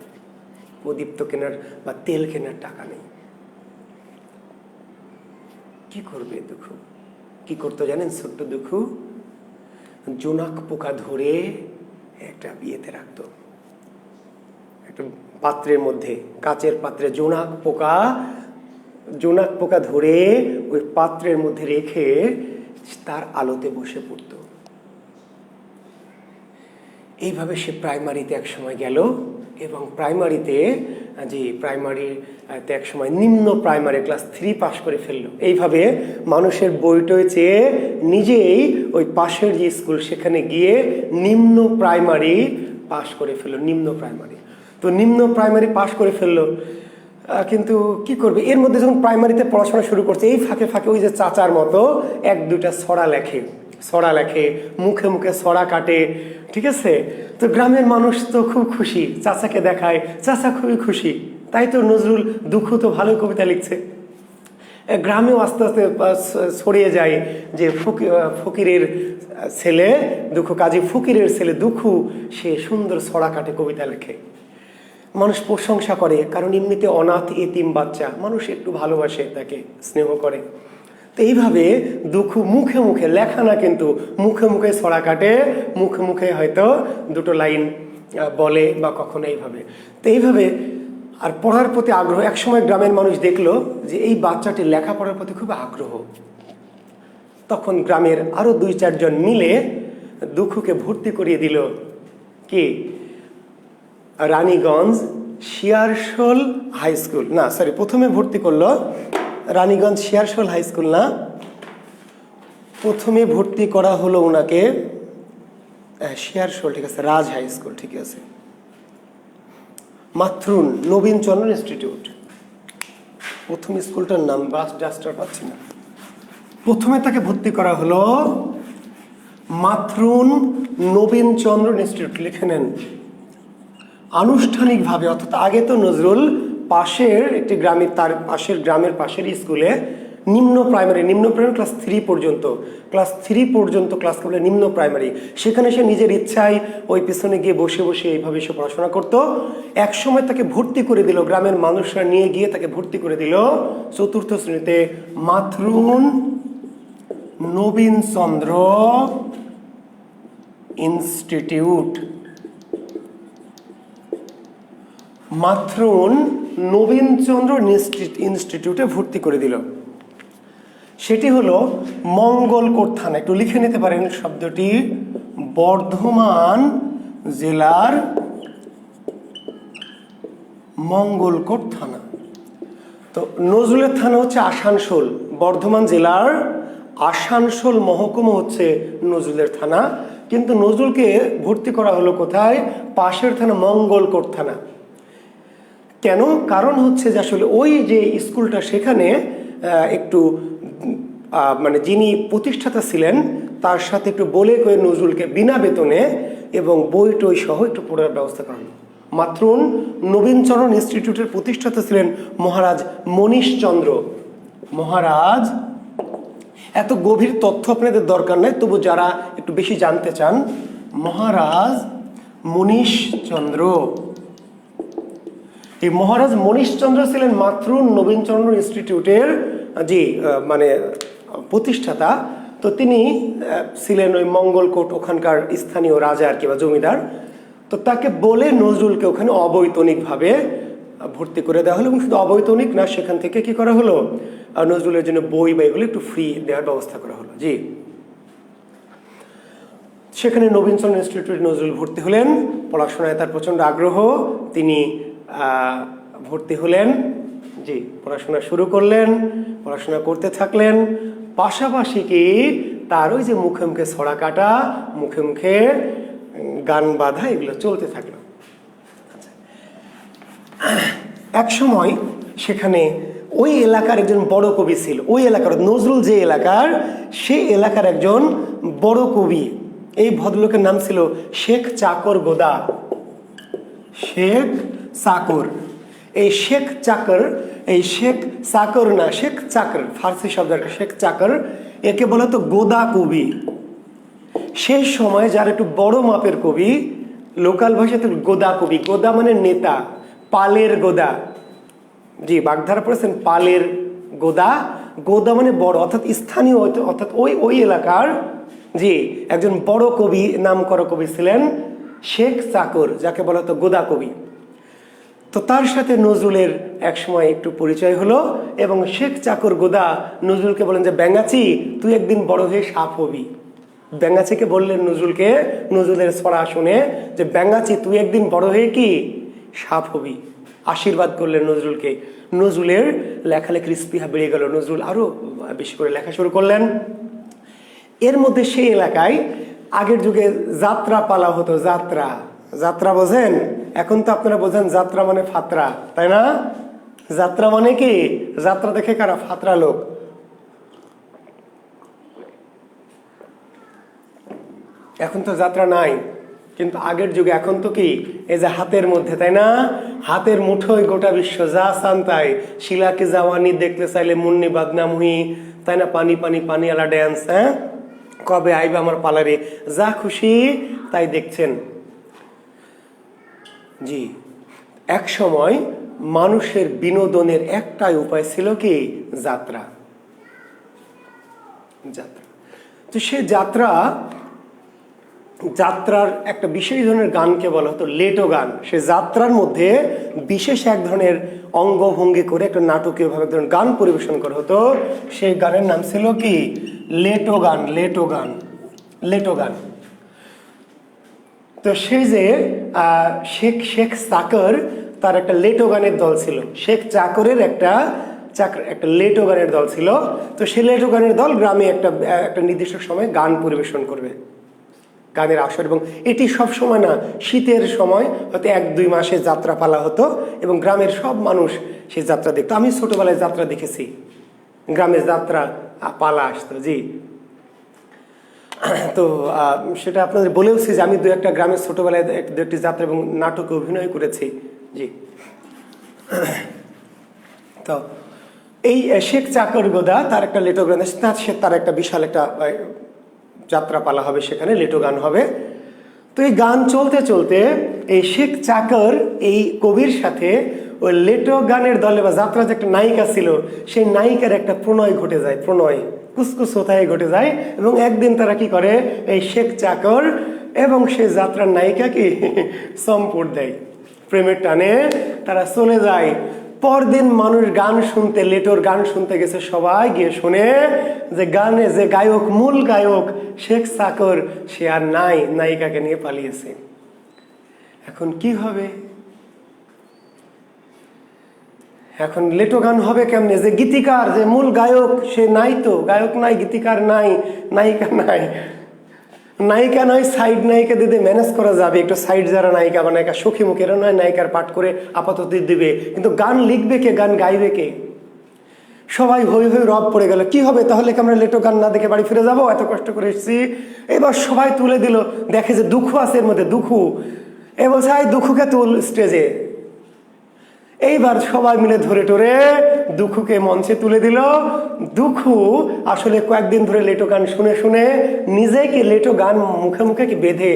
প্রদীপ তো কেনার বা তেল কেনার টাকা নেই। কি করবে দুঃখু, কি করতো জানেন ছোট্ট দুঃখু, জোনাক পোকা ধরে একটা বিয়েতে রাখতো, একটা পাত্রের মধ্যে, কাচের পাত্রে জোনাক পোকা ধরে ওই পাত্রের মধ্যে রেখে তার আলোতে বসে পড়তো। এইভাবে সে প্রাইমারিতে এক সময় গেল এবং প্রাইমারিতে এক সময় নিম্ন প্রাইমারি ক্লাস 3 পাশ করে ফেললো। এইভাবে মানুষের বইটই চেয়ে নিজেই ওই পাশের যে স্কুল সেখানে গিয়ে নিম্ন প্রাইমারি পাশ করে ফেললো। নিম্ন প্রাইমারি পাশ করে ফেললো, কিন্তু কি করবে, এর মধ্যে যখন প্রাইমারিতে পড়াশোনা শুরু করছে এই ফাঁকে ফাঁকে ওই যে চাচার মতো 1-2টা ছড়া লেখে, মুখে মুখে ছড়া কাটে, ঠিক আছে। তো গ্রামের মানুষ তো খুব খুশি, চাচাকে দেখায়, চাচা খুবই খুশি, তাই তো নজরুল দুঃখু তো ভালো কবিতা লিখছে। গ্রামেও আস্তে আস্তে ছড়িয়ে যায় যে ফকিরের ছেলে দুঃখু, কাজী ফকিরের ছেলে দুঃখু, সে সুন্দর ছড়া কাটে, কবিতা লেখে, মানুষ প্রশংসা করে, কারণ এমনিতে অনাথ এতিম বাচ্চা, মানুষ একটু ভালোবাসে, তাকে স্নেহ করে। তো এইভাবে দুঃখু মুখে মুখে, লেখা না কিন্তু, মুখে মুখে ছড়া কাটে, মুখে মুখে হয়তো 2টো লাইন বলে বা কখনো এইভাবে। তো এইভাবে আর পড়ার প্রতি আগ্রহ। একসময় গ্রামের মানুষ দেখলো যে এই বাচ্চাটি লেখাপড়ার প্রতি খুব আগ্রহ। তখন গ্রামের আরো 2-4 জন মিলে দুঃখুকে ভর্তি করিয়ে দিল কি রানীগঞ্জ শিয়ারশোল হাই স্কুল, না সরি, প্রথমে ভর্তি করলো রানীগঞ্জ শিয়ারশোল হাই স্কুল, না, প্রথমে ভর্তি করা হলো ওনাকে শিয়ারশোল, ঠিক আছে, রাজ হাই স্কুল, ঠিক আছে, মাথরুন নবীনচন্দ্র ইনস্টিটিউট, প্রথম স্কুলটার নাম জাস্টার পাচ্ছি না। প্রথমে তাকে ভর্তি করা হলো মাথরুন নবীনচন্দ্র ইনস্টিটিউট, লিখে নেন। আনুষ্ঠানিকভাবে, অর্থাৎ আগে তো নজরুল পাশের একটি গ্রামের, তার গ্রামের পাশের স্কুলে নিম্ন প্রাইমারি ক্লাস 3 পর্যন্ত ক্লাস করলে নিম্ন প্রাইমারি, সেখানে সে নিজের ইচ্ছায় ওই পিছনে গিয়ে বসে বসে এইভাবে সে পড়াশোনা করত। এক সময় তাকে ভর্তি করে দিল, গ্রামের মানুষরা নিয়ে গিয়ে তাকে ভর্তি করে দিল 4র্থ শ্রেণীতে মাথরুন নবীনচন্দ্র ইনস্টিটিউট। মাথরুন নবীনচন্দ্র ইনস্টিটিউটে ভর্তি করে দিল। সেটি হলো মঙ্গলকোট থানা, একটু লিখে নিতে পারেন শব্দটি, বর্ধমান জেলার মঙ্গলকোট থানা। তো নজরুলের থানা হচ্ছে আসানসোল, বর্ধমান জেলার আসানসোল মহকুমা হচ্ছে নজরুলের থানা, কিন্তু নজরুলকে ভর্তি করা হলো কোথায়, পাশের থানা মঙ্গলকোট থানা। কেন, কারণ হচ্ছে যে আসলে ওই যে স্কুলটা সেখানে একটু যিনি প্রতিষ্ঠাতা ছিলেন তার সাথে একটু বলে করে নজরুলকে বিনা বেতনে এবং বই টই সহ একটু পড়ার ব্যবস্থা করা হলো। মাথরুন নবীনচন্দ্র ইনস্টিটিউটের প্রতিষ্ঠাতা ছিলেন মহারাজ মনীশচন্দ্র। মহারাজ, এত গভীর তথ্য আপনাদের দরকার নাই, তবু যারা একটু বেশি জানতে চান, মহারাজ মনীশচন্দ্র, এই মহারাজ মনীশচন্দ্র ছিলেন মাথরুন নবীনচন্দ্র ইনস্টিটিউটের প্রতিষ্ঠাতা। তো তিনি ছিলেন ওই মঙ্গলকোট, ওখানকার স্থানীয় রাজা আর কি বা জমিদার। তো তাকে বলে নজরুলকে ওখানে অবৈতনিকভাবে ভর্তি করে দেওয়া হলো, এবং শুধু অবৈতনিক না, সেখান থেকে কি করা হলো, নজরুলের জন্য বই বা এগুলো একটু ফ্রি দেওয়ার ব্যবস্থা করা হলো। জি, সেখানে নবীনচন্দ্র ইনস্টিটিউটে নজরুল ভর্তি হলেন। পড়াশোনায় তার প্রচণ্ড আগ্রহ, তিনি ভর্তি হলেন, জি, পড়াশোনা শুরু করলেন, পড়াশোনা করতে থাকলেন। পাশাপাশি কি তার ওই যে মুখে মুখে ছড়া কাটা, মুখে মুখে গান বাঁধা, এগুলো চলতে থাকলো। এক সময় সেখানে ওই এলাকার একজন বড় কবি ছিল, ওই এলাকার নজরুল যে এলাকার, সেই এলাকার একজন বড় কবি, এই ভদ্রলোকের নাম ছিল শেখ চাকর গোদা। শেখ চাকর, এই শেখ চাকর, এই শেখ চাকর না, শেখ চাকর ফার্সি শব্দ, শেখ চাকর, একে বলা তো গোদা কবি। সেই সময় যার একটু বড় মাপের কবি, লোকাল ভাষাতে গোদা কবি, গোদা মানে নেতা, পালের গোদা, জি, বাগধারা পড়েছেন, পালের গোদা, গোদা মানে বড়, অর্থাৎ স্থানীয়, অর্থাৎ ওই এলাকার জি একজন বড় কবি, নাম করা কবি ছিলেন শেখ চাকর, যাকে বলা হতো গোদা কবি। তো তার সাথে নজরুলের একসময় একটু পরিচয় হলো এবং শেখ চাকর গোদা নজরুলকে বলেন যে ব্যাঙাচি তুই একদিন বড় হয়ে সাপ হবি। ব্যাঙাচিকে বললেন নজরুলকে, নজরুলের ছড়া শুনে যে ব্যাঙাচি তুই একদিন বড় হয়ে কি সাপ হবি। আশীর্বাদ করলেন নজরুলকে। নজরুলের লেখালেখির স্পৃহা বেড়ে গেল, নজরুল আরো বেশি করে লেখা শুরু করলেন। এর মধ্যে সেই এলাকায় আগের যুগে যাত্রা পালা হতো। যাত্রা, যাত্রা বোঝেন? এখন তো আপনারা বোঝেন যাত্রা মানে ফাত্রা, তাই না? যাত্রা মানে কি? যাত্রা দেখে কারা? ফাত্রা লোক। এখন তো যাত্রা নাই, কিন্তু আগের যুগে এখন তো কি এই যে হাতের মধ্যে, তাই না? হাতের মুঠোয় গোটা বিশ্ব, যা চান তাই। শিলাকে জাওয়ানি দেখতে চাইলে মুন্নি বাদনাম হুই, তাই না? পানি পানি পানি আলা ড্যান্স, হ্যাঁ, কবে আইবে আমার পালারে, যা খুশি তাই দেখছেন। জি, এক সময় মানুষের বিনোদনের একটাই উপায় ছিল কি? যাত্রা। যাত্রা। তো সে যাত্রার একটা বিশেষ ধরনের গানকে বলা হতো লেটো গান। সে যাত্রার মধ্যে বিশেষ এক ধরনের অঙ্গভঙ্গি করে একটা নাটকীয়ভাবে এক ধরনের গান পরিবেশন করা হতো। সেই গানের নাম ছিল কি? লেটো গান। লেটো গান, লেটো গান। তো সেই যে শেখ চাকর, তার একটা লেটো গানের দল ছিল। শেখ চাকরের একটা লেটো গানের দল ছিল। তো সেই লেটো গানের দল গ্রামে একটা নির্দিষ্ট সময় গান পরিবেশন করবে, গানের আসর। এবং এটি সব সময় না, শীতের সময় হয়তো 1-2 মাসে যাত্রা পালা হতো এবং গ্রামের সব মানুষ সেই যাত্রা দেখতো। আমি ছোটবেলায় যাত্রা দেখেছি, গ্রামের যাত্রা পালা আসতো। জি, তো সেটা আপনাদের বলেওছি যে আমি 2-1টা গ্রামের ছোটবেলায় 2-1টি যাত্রা এবং নাটকে অভিনয় করেছি। জি, তো এই শেখ চাকর গোদা তার একটা লেটো গান, তার একটা বিশাল একটা যাত্রা পালা হবে, সেখানে লেটো গান হবে। তো এই গান চলতে চলতে এই শেখ চাকর এই কবির সাথে ওই লেটো গানের দলে বা যাত্রা যে একটা নায়িকা ছিল, সেই নায়িকার একটা প্রণয় ঘটে যায়। প্রণয় কুসকুস হোতায় ঘটে যায়। এবং একদিন তারা কি করে, এই শেখ চাকর এবং সেই যাত্রার নায়িকা কি সম্পদ দেয়, প্রেমের টানে তারা চলে যায়। পরদিন মানুষ গান শুনতে, লেটোর গান শুনতে গেছে, সবাই গিয়ে শুনে যে গানে যে গায়ক, মূল গায়ক শেখ চাকর, সে আর নাই, নায়িকাকে নিয়ে পালিয়েছে। এখন কি হবে? এখন লেটো গান হবে কেমনে? যে গীতিকার, যে মূল গায়ক, সে নাই, তো গায়ক নাই, গীতিকার নাই, নায়িকা নাই। নায়িকা নয়, সাইড নায়িকা দিতে ম্যানেজ করা যাবে, একটু সাইড যারা নায়িকা বা নায়িকা সখী মুখেরা নয়, নায়িকার পাঠ করে আপাতত দিবে, কিন্তু গান লিখবে কে, গান গাইবে কে? সবাই হই হই রব পড়ে গেল। কি হবে তাহলে? কি আমরা লেটো গান না দেখে বাড়ি ফিরে যাবো? এত কষ্ট করে এসেছি। এবার সবাই তুলে দিল, দেখে যে দুঃখ আছে এর মধ্যে, দুঃখু। এ বলছে আই দুঃখুকে তুল স্টেজে। এইবার সবাই মিলে ধরে টরে দুঃখুকে মঞ্চে তুলে দিল। দুঃখু আসলে কয়েকদিন ধরে লেটো গান শুনে শুনে নিজেকে লেটো গান মুখে মুখে কি বেঁধে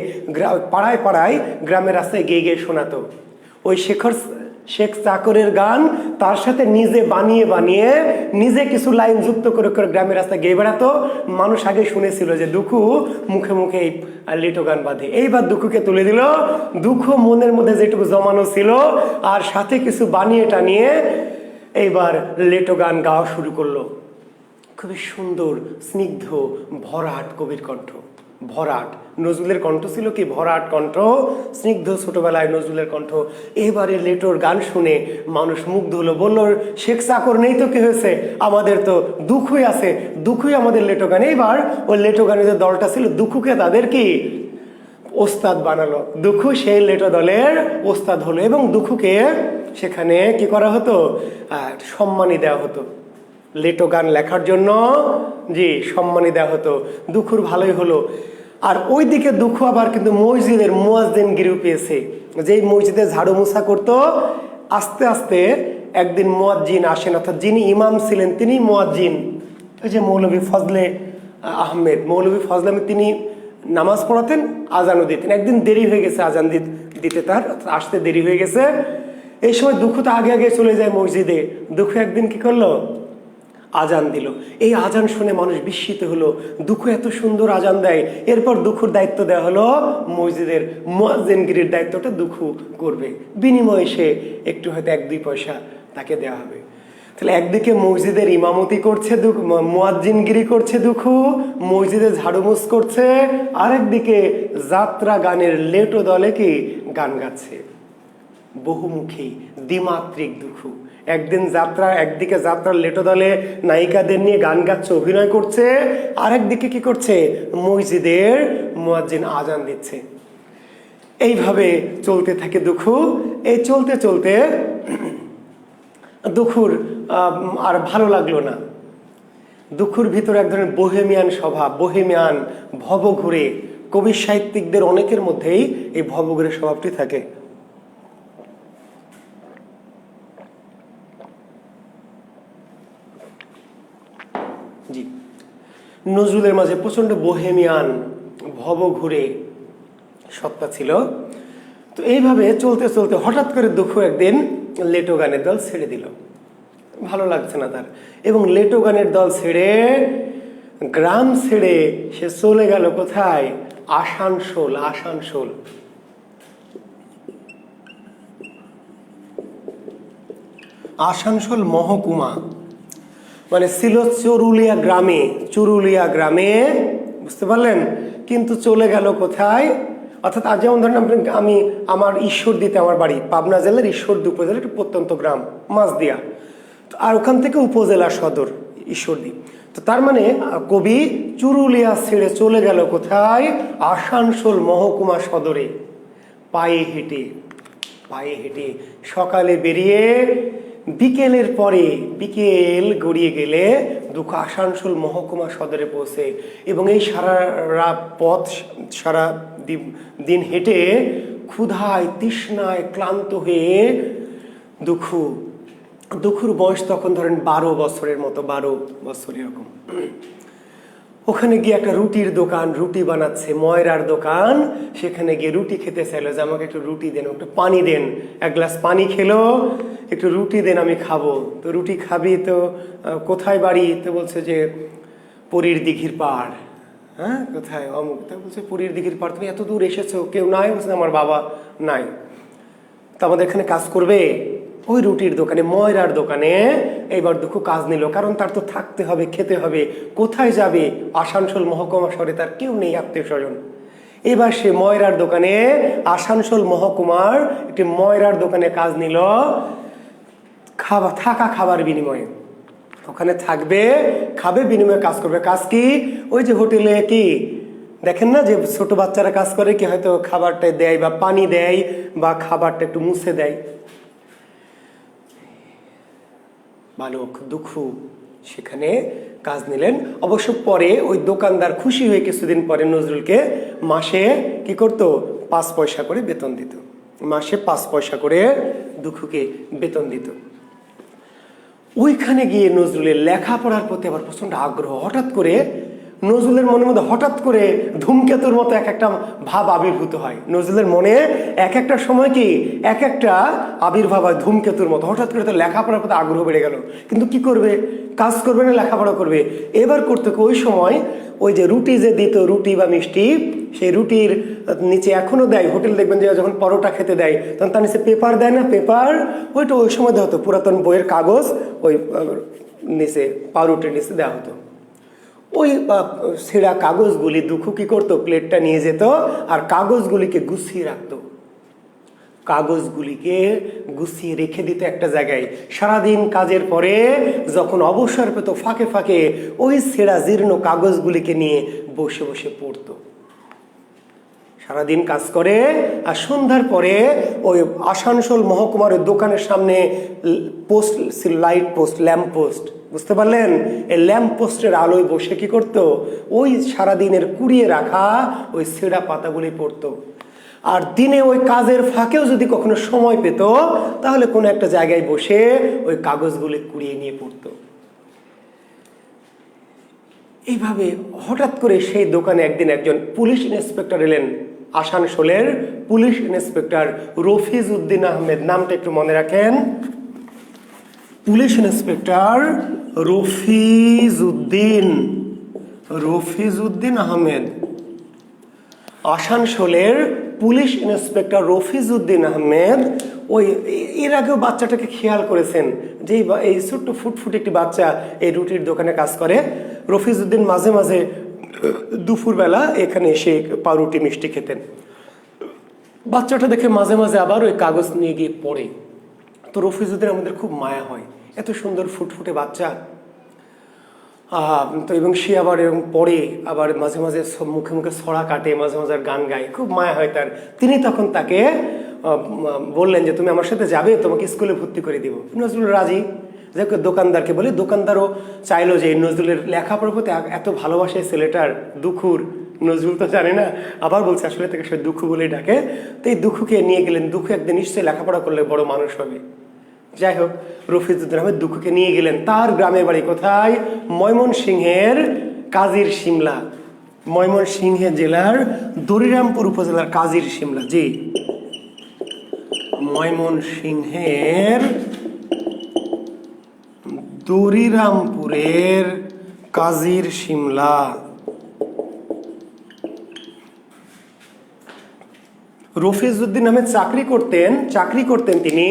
পাড়ায় পাড়ায় গ্রামের রাস্তায় গেয়ে গিয়ে শোনাতো। ওই শেখ চাকরের গান তার সাথে নিজে বানিয়ে বানিয়ে নিজে কিছু লাইন যুক্ত করে করে গ্রামের রাস্তায় গেয়ে বেড়াতো। মানুষ আগে শুনেছিল যে দুঃখু মুখে মুখে এই লেটো গান বাঁধে। এইবার দুঃখুকে তুলে দিল। দুঃখ মনের মধ্যে যেটুকু জমানো ছিল আর সাথে কিছু বানিয়ে টানিয়ে এইবার লেটো গান গাওয়া শুরু করলো। খুবই সুন্দর, স্নিগ্ধ, ভরাট কবির কণ্ঠ। ভরাট নজরুলের কণ্ঠ ছিল কি? ভরাট কণ্ঠ, স্নিগ্ধ, ছোটবেলায় নজরুলের কণ্ঠ। এবারে লেটোর গান শুনে মানুষ মুগ্ধ হলো। বলল শেখ চাকর নেই তো কি হয়েছে, আমাদের তো দুঃখই আছে, দুঃখই আমাদের লেটো গান। এইবার ওই লেটো গানের যে দলটা ছিল, দুঃখুকে তাদের কি ওস্তাদ বানালো। দুঃখু সেই লেটো দলের ওস্তাদ হলো এবং দুঃখুকে সেখানে কি করা হতো, সম্মানী দেওয়া হতো। লেটো গান লেখার জন্য জি সম্মানী দেওয়া হতো। দুঃখুর ভালোই হলো। আর ওইদিকে দুঃখু আবার কিন্তু মসজিদের মুয়াজ্জিনগিরি পেয়েছে। যেই মসজিদে ঝাড়ু মোছা করতো, আস্তে আস্তে একদিন মুয়াজ্জিন আসেন, অর্থাৎ যিনি ইমাম ছিলেন তিনি মুয়াজ্জিন। ওই যে মৌলভী ফজলে আহমেদ, মৌলভী ফজলে আহমেদ, তিনি নামাজ পড়াতেন, আজানও দিতেন। একদিন দেরি হয়ে গেছে আজান দিতে, তার আসতে দেরি হয়ে গেছে। এই সময় দুঃখু তো আগে আগে চলে যায় মসজিদে। দুঃখু একদিন কি করলো, আজান দিল। এই আজান শুনে মানুষ বিস্মিত হলো, দুঃখু এত সুন্দর আজান দেয়। এরপর দুঃখুর দায়িত্ব দেওয়া হলো মসজিদের মুয়াজ্জিনগিরির দায়িত্বটা দুঃখু করবে, বিনিময়ে সে একটু হয়তো 1-2 পয়সা তাকে দেওয়া হবে। তাহলে একদিকে মসজিদের ইমামতি করছে মুয়াজ্জিনগিরি করছে দুঃখু, মসজিদে ঝাড়ুমুছ করছে, আরেকদিকে যাত্রা গানের লেটো দলে কি গান গাচ্ছে। বহুমুখী দ্বিমাত্রিক দুঃখু, একদিকে যাত্রার লেটো দলে নায়িকাদের নিয়ে গান গাচ্ছে, অভিনয় করছে, আরেকদিকে কি করছে, মসজিদের মুয়াজ্জিন আজান দিচ্ছে। এইভাবে চলতে থাকে দুঃখু। এই চলতে চলতে দুঃখুর আর ভালো লাগলো না। দুঃখুর ভিতরে এক ধরনের বোহেমিয়ান স্বভাব, বোহেমিয়ান ভবঘুরে, কবি সাহিত্যিকদের অনেকের মধ্যেই এই ভবঘুরে স্বভাবটি থাকে। জি, নজরুলের মাঝে প্রচন্ড বোহেমিয়ান ভবঘুরে সত্তা ছিল। তো এইভাবে চলতে চলতে হঠাৎ করে দুঃখু একদিন লেটো গানের দল ছেড়ে দিল, ভালো লাগছে না তার, এবং লেটো গানের দল ছেড়ে, গ্রাম ছেড়ে সে চলে গেল কোথায়, আসানসোল। আসানসোল আসানসোল মহকুমা মানে ছিল চরুলিয়া গ্রামে, চুরুলিয়া গ্রামে, বুঝতে পারলেন? কিন্তু চলে গেল কোথায়, অর্থাৎ আজ যেমন ধরেন আমি আমার ঈশ্বরদীতে আমার বাড়ি, পাবনা জেলার ঈশ্বরদী উপজেলার একটি প্রত্যন্ত গ্রাম মাছদিয়া, আর ওখান থেকে উপজেলা সদর ঈশ্বরদী। তো তার মানে কবি চুরুলিয়া ছেড়ে চলে গেল কোথায়, আসানসোল মহকুমা সদরে, পায়ে হেঁটে। পায়ে হেঁটে সকালে বেরিয়ে বিকেলের পরে, বিকেল গড়িয়ে গেলে দুঃখু আসানসোল মহকুমা সদরে পৌঁছে, এবং এই সারা পথ, সারা দিন হেঁটে ক্ষুধায় তৃষ্ণায় ক্লান্ত হয়ে দুঃখুর বয়স তখন ধরেন 12 বছরের মতো, 12 বছর এরকম। ওখানে গিয়ে একটা রুটির দোকান, রুটি বানাচ্ছে, ময়রার দোকান, সেখানে গিয়ে রুটি খেতে চাইলো, যে আমাকে একটু রুটি দেন, একটু পানি দেন। 1 গ্লাস পানি খেলো, একটু রুটি দেন আমি খাবো। তো রুটি খাবি তো কোথায় বাড়ি, তো বলছে যে পুরীর দিঘির পাড়। হ্যাঁ, কোথায়, অমুক। তা বলছে পুরীর দিঘির পাড়, তুমি এত দূর এসেছো, কেউ নাই? বলছে আমার বাবা নাই। তো আমাদের এখানে কাজ করবে? ওই রুটির দোকানে, ময়রার দোকানে এইবার দুঃখু কাজ নিল, কারণ তার তো থাকতে হবে, খেতে হবে, কোথায় যাবে? আসানসোল মহকুমা শহরে তার কেউ নেই, আত্মীয় স্বজন। এবার সে ময়রার দোকানে, আসানসোল মহকুমার একটি ময়রার দোকানে কাজ নিল, থাকা খাবার বিনিময়ে। ওখানে থাকবে, খাবে, বিনিময়ে কাজ করবে। কাজ কি? ওই যে হোটেলে কি দেখেন না, যে ছোট বাচ্চারা কাজ করে, কি হয়তো খাবারটা দেয় বা পানি দেয় বা খাবারটা একটু মুছে দেয়। বালক দুঃখু সেখানে কাজ নিলেন। অবশ্য পরে ওই দোকানদার খুশি হয়ে কিছুদিন পরে নজরুলকে মাসে কি করতো, 5 পয়সা করে বেতন দিত। মাসে 5 পয়সা করে দুঃখুকে বেতন দিত। ওইখানে গিয়ে নজরুলের লেখাপড়ার প্রতি আবার প্রচন্ড আগ্রহ। হঠাৎ করে নজরুলের মনের মধ্যে হঠাৎ করে ধূমকেতুর মতো এক একটা ভাব আবির্ভূত হয়। নজরুলের মনে এক একটা সময় কি এক একটা আবির্ভাব হয় ধূমকেতুর মতো। হঠাৎ করে তো লেখাপড়ার প্রতি আগ্রহ বেড়ে গেল, কিন্তু কি করবে, কাজ করবে না লেখাপড়া করবে। এবার করতে ওই সময় ওই যে রুটি যে দিত, রুটি বা মিষ্টি, সেই রুটির নিচে এখনো দেয়, হোটেল দেখবেন যে যখন পরোটা খেতে দেয় তখন তার নিচে পেপার দেয় না, পেপার, ওইটা ওই সময় দেওয়া হতো, পুরাতন বইয়ের কাগজ ওই নিচে পাউরুটির নিচে দেওয়া হতো। ওই ছেঁড়া কাগজগুলি দুঃখু কি করতো, প্লেটটা নিয়ে যেত আর কাগজগুলিকে গুছিয়ে রাখতো, কাগজগুলিকে গুছিয়ে রেখে দিত একটা জায়গায়। সারাদিন কাজের পরে যখন অবসর পেত, ফাঁকে ফাঁকে ওই ছেঁড়া জীর্ণ কাগজগুলিকে নিয়ে বসে বসে পড়তো। সারাদিন কাজ করে আর সন্ধ্যার পরে ওই আসানসোল মহকুমার দোকানের সামনে post, light post, lamp post, বুঝতে পারলেন? এই ল্যাম্প পোস্টের আলোয় বসে কি করতো, ওই সারাদিনের কুড়িয়ে রাখা ওই ছেঁড়া পাতাগুলি পড়তো। আর দিনে ওই কাজের ফাঁকেও যদি কখনো সময় পেত, তাহলে কোনো একটা জায়গায় বসে ওই কাগজগুলি কুড়িয়ে নিয়ে পড়তো। এইভাবে হঠাৎ করে সেই দোকানে একদিন একজন পুলিশ ইন্সপেক্টর এলেন, আসানসোলের পুলিশ ইন্সপেক্টর রফিজ উদ্দিন আহমেদ, নামটা একটু মনে রাখেন। Police inspector Rafizuddin Ahmed. আসানসোলের পুলিশ ইন্সপেক্টর রফিজউদ্দিন আহমেদ ওই এর আগেও বাচ্চাটাকে খেয়াল করেছেন যে এই ছোট্ট ফুটফুট একটি বাচ্চা এই রুটির দোকানে কাজ করে। রফিজউদ্দিন মাঝে মাঝে দুপুরবেলা এখানে এসে পাউরুটি মিষ্টি খেতেন। বাচ্চাটা দেখে মাঝে মাঝে আবার ওই কাগজ নিয়ে গিয়ে পড়ে। তো রফিজউদ্দিন আমাদের খুব মায়া হয়, এত সুন্দর ফুটফুটে বাচ্চা। তো এবং সে আবার এরকম পড়ে, আবার মাঝে মাঝে মুখে মুখে ছড়া কাটে, মাঝে মাঝে গান গায়, খুব মায়া হয় তার। তিনি তখন তাকে বললেন যে তুমি আমার সাথে যাবে, তোমাকে স্কুলে ভর্তি করে দিব। নজরুল রাজি। যে দোকানদারকে বলে, দোকানদারও চাইলো যে নজরুলের লেখাপড়ার প্রতি এত ভালোবাসে ছেলেটার, দুখুর। নজরুল তো জানে না, আবার বলছে আসলে তাকে সে দুঃখু বলেই ডাকে। তো এই দুঃখুকে নিয়ে গেলেন, দুঃখু একদিন নিশ্চয়ই লেখাপড়া করলে বড় মানুষ হবে। যাই হোক, রফিজউদ্দিন আহমেদ দুঃখুকে নিয়ে গেলেন তার গ্রামের বাড়ি কোথায়? ময়মনসিংহের কাজির শিমলা, ময়মনসিংহ জেলার দরিরামপুর উপজেলার কাজির শিমলা। জি, ময়মনসিংহের দরিরামপুরের কাজির শিমলা। রফিজউদ্দিন আহমেদ চাকরি করতেন তিনি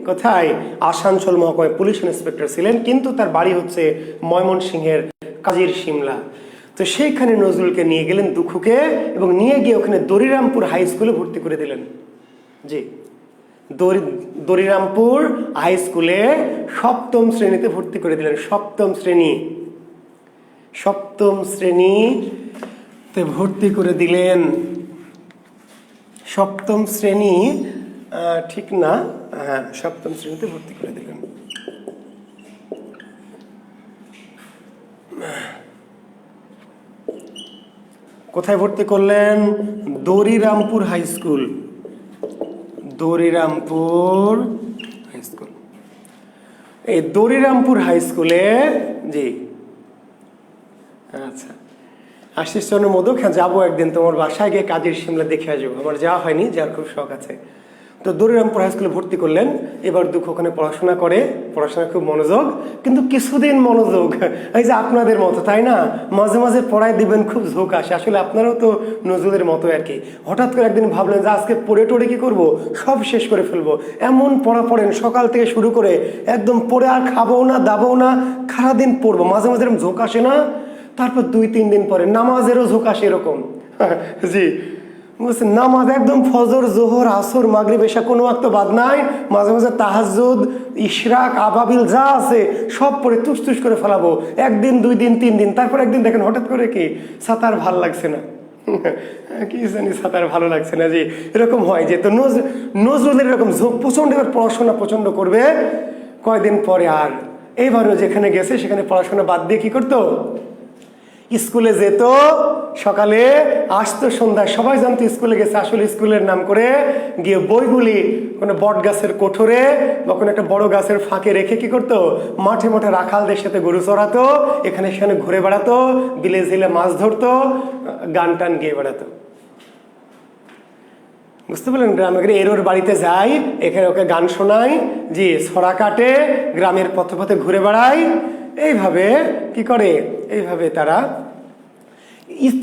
কোথায়? আসানসোল মহকুমায় পুলিশ ইন্সপেক্টর ছিলেন, কিন্তু তার বাড়ি হচ্ছে ময়মনসিংহের কাজির শিমলা। তো সেইখানে নজরুলকে নিয়ে গেলেন দুঃখুকে, এবং নিয়ে গিয়ে ওখানে দরিরামপুর হাই স্কুলে ভর্তি করে দিলেন। জি, দরিরামপুর হাই স্কুলে সপ্তম শ্রেণীতে ভর্তি করে দিলেন। সপ্তম শ্রেণীতে ভর্তি করে দিলেন। সপ্তম শ্রেণী ঠিক না, হ্যাঁ, সপ্তম শ্রেণীতে ভর্তি করে দিলেন। কোথায় ভর্তি করলেন? Darirampur high school. এই দরিরামপুর হাই স্কুলে, জি, আচ্ছা, আশিস চন্দ্র মোদক, হ্যাঁ যাবো একদিন তোমার বাসায় গিয়ে কাজির শিমলা দেখে আসবো, আমার যাওয়া হয়নি, যাওয়ার খুব শখ আছে। তো দরিরামপুর হাই স্কুলে ভর্তি করলেন। এবার দুঃখ ওখানে পড়াশোনা করে, পড়াশোনা খুব মনোযোগ, কিন্তু কিছুদিন মনোযোগ এই যে আপনাদের মতো, তাই না? মাঝে মাঝে পড়ায় দিবেন, খুব ঝোঁক আসে। আসলে আপনারাও তো নজরুলের মতো আর কি। হঠাৎ করে একদিন ভাবলেন যে আজকে পড়ে টড়ে কি করবো, সব শেষ করে ফেলবো। এমন পড়া পড়েন সকাল থেকে শুরু করে একদম পড়ে আর খাবো না দাবও না, সারাদিন পড়বো। মাঝে মাঝে এরকম ঝোঁক আসে না? তারপর 2-3 দিন পরে নামাজেরও ঝোঁক আসে এরকম। জি, বুঝছেন, নামাজ একদম ফজর, জোহর, আসর, মাগরিব, এশা কোনো ওয়াক্ত বাদ নাই। মাঝে মাঝে তাহাজ্জুদ, ইশরাক, আবাবিল যা আছে সব পড়ে তুস করে ফেলাবো। 1 দিন 2 দিন 3 দিন, তারপর একদিন দেখেন হঠাৎ করে কি সাঁতার ভাল লাগছে না, কি জানি সাঁতার ভালো লাগছে না। জি, এরকম হয় যে, তো নজরুলের এরকম ঝোঁক প্রচন্ড, এবার পড়াশোনা প্রচন্ড করবে। কয়দিন পরে আর এইবারও যেখানে গেছে সেখানে পড়াশোনা বাদ দিয়ে কি করতো? স্কুলে যেত, সকালে আসতো সন্ধ্যায়। সবাই জানতো স্কুলে গেছে, আসলে স্কুলের নাম করে গিয়ে বইগুলি কোনো বট গাছের কোঠরে বা কোনো একটা বড় গাছের ফাঁকে রেখে কি করতো? মাঠে মাঠে রাখালদের সাথে গরু চড়াতো, এখানে সেখানে ঘুরে বেড়াতো, বিলে ঝিলে মাছ ধরতো, গান টান গিয়ে বেড়াতো। বুঝতে পারলেন? গ্রামে এরোর বাড়িতে যাই, এখানে ওকে গান শোনাই, জি, ছড়া কাটে, গ্রামের পথে পথে ঘুরে বেড়ায়। এইভাবে কি করে? এইভাবে তারা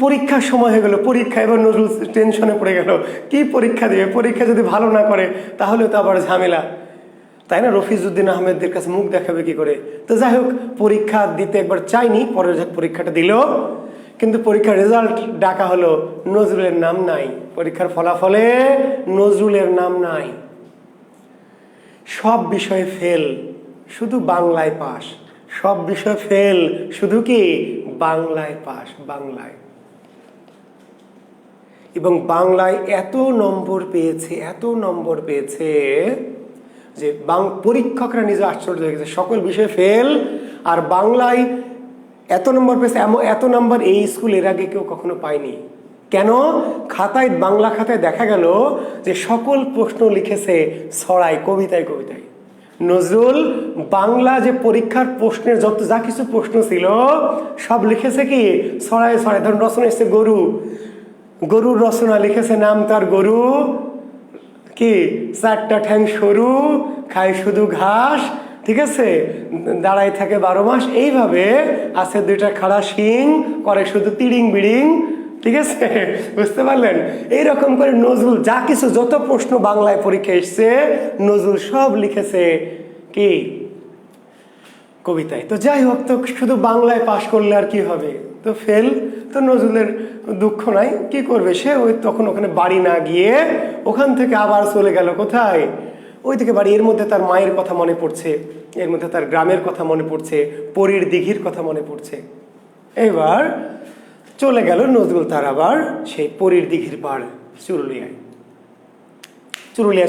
পরীক্ষার সময় হয়ে গেল, পরীক্ষা। এবার নজরুল টেনশনে পড়ে গেল, কি পরীক্ষা দেবে? পরীক্ষা যদি ভালো না করে তাহলে তো আবার ঝামেলা, তাই না? রফিজউদ্দিন আহমেদের কাছে মুখ দেখাবে কি করে? তো যাই হোক, পরীক্ষা দিতে একবার চাইনি, পরে পরীক্ষাটা দিল, কিন্তু পরীক্ষার রেজাল্ট ডাকা হলো, নজরুলের নাম নাই। পরীক্ষার ফলাফলে নজরুলের নাম নাই। সব বিষয়ে ফেল, শুধু বাংলায় পাস। সব বিষয় ফেল, শুধু কি বাংলায় পাস, বাংলায়। এবং বাংলায় এত নম্বর পেয়েছে যে পরীক্ষকরা নিজে আশ্চর্য হয়ে গেছে। সকল বিষয়ে ফেল, আর বাংলায় এত নম্বর পেয়েছে। এত নম্বর এই স্কুল এর আগে কেউ কখনো পায়নি। কেন? খাতায়, বাংলা খাতায় দেখা গেল যে সকল প্রশ্ন লিখেছে ছড়ায়, কবিতায়। নজরুল বাংলা যে পরীক্ষার প্রশ্নের যা কিছু প্রশ্ন ছিল সব লিখেছে কি ছড়ায়। ধরুন রচনা এসেছে গরুর রচনা লিখেছে, নাম তার গরু, কি 4টা ঠ্যাং সরু, খায় শুধু ঘাস, ঠিক আছে, দাঁড়ায় থাকে 12 মাস, এইভাবে আছে দুইটা খাড়া শিং, করে শুধু তিড়িং বিড়িং। ঠিক আছে, বুঝতে পারলেন? এইরকম করে নজরুল যা কিছু যত প্রশ্ন বাংলায় পরীক্ষা এসছে নজরুল সব লিখেছে কি কবিতায়। তো যাই হোক, তো শুধু বাংলায় পাশ করলে আর কি হবে, তো ফেল। তো নজরুলের দুঃখ নাই, কি করবে সে, ওই তখন ওখানে বাড়ি না গিয়ে ওখান থেকে আবার চলে গেল কোথায়, ওই থেকে বাড়ি। এর মধ্যে তার মায়ের কথা মনে পড়ছে, এর মধ্যে তার গ্রামের কথা মনে পড়ছে, পরীর দিঘির কথা মনে পড়ছে। এবার চলে গেল নজরুল তার আবার সেই পরীর দিঘির পাড় চুরুলিয়ায়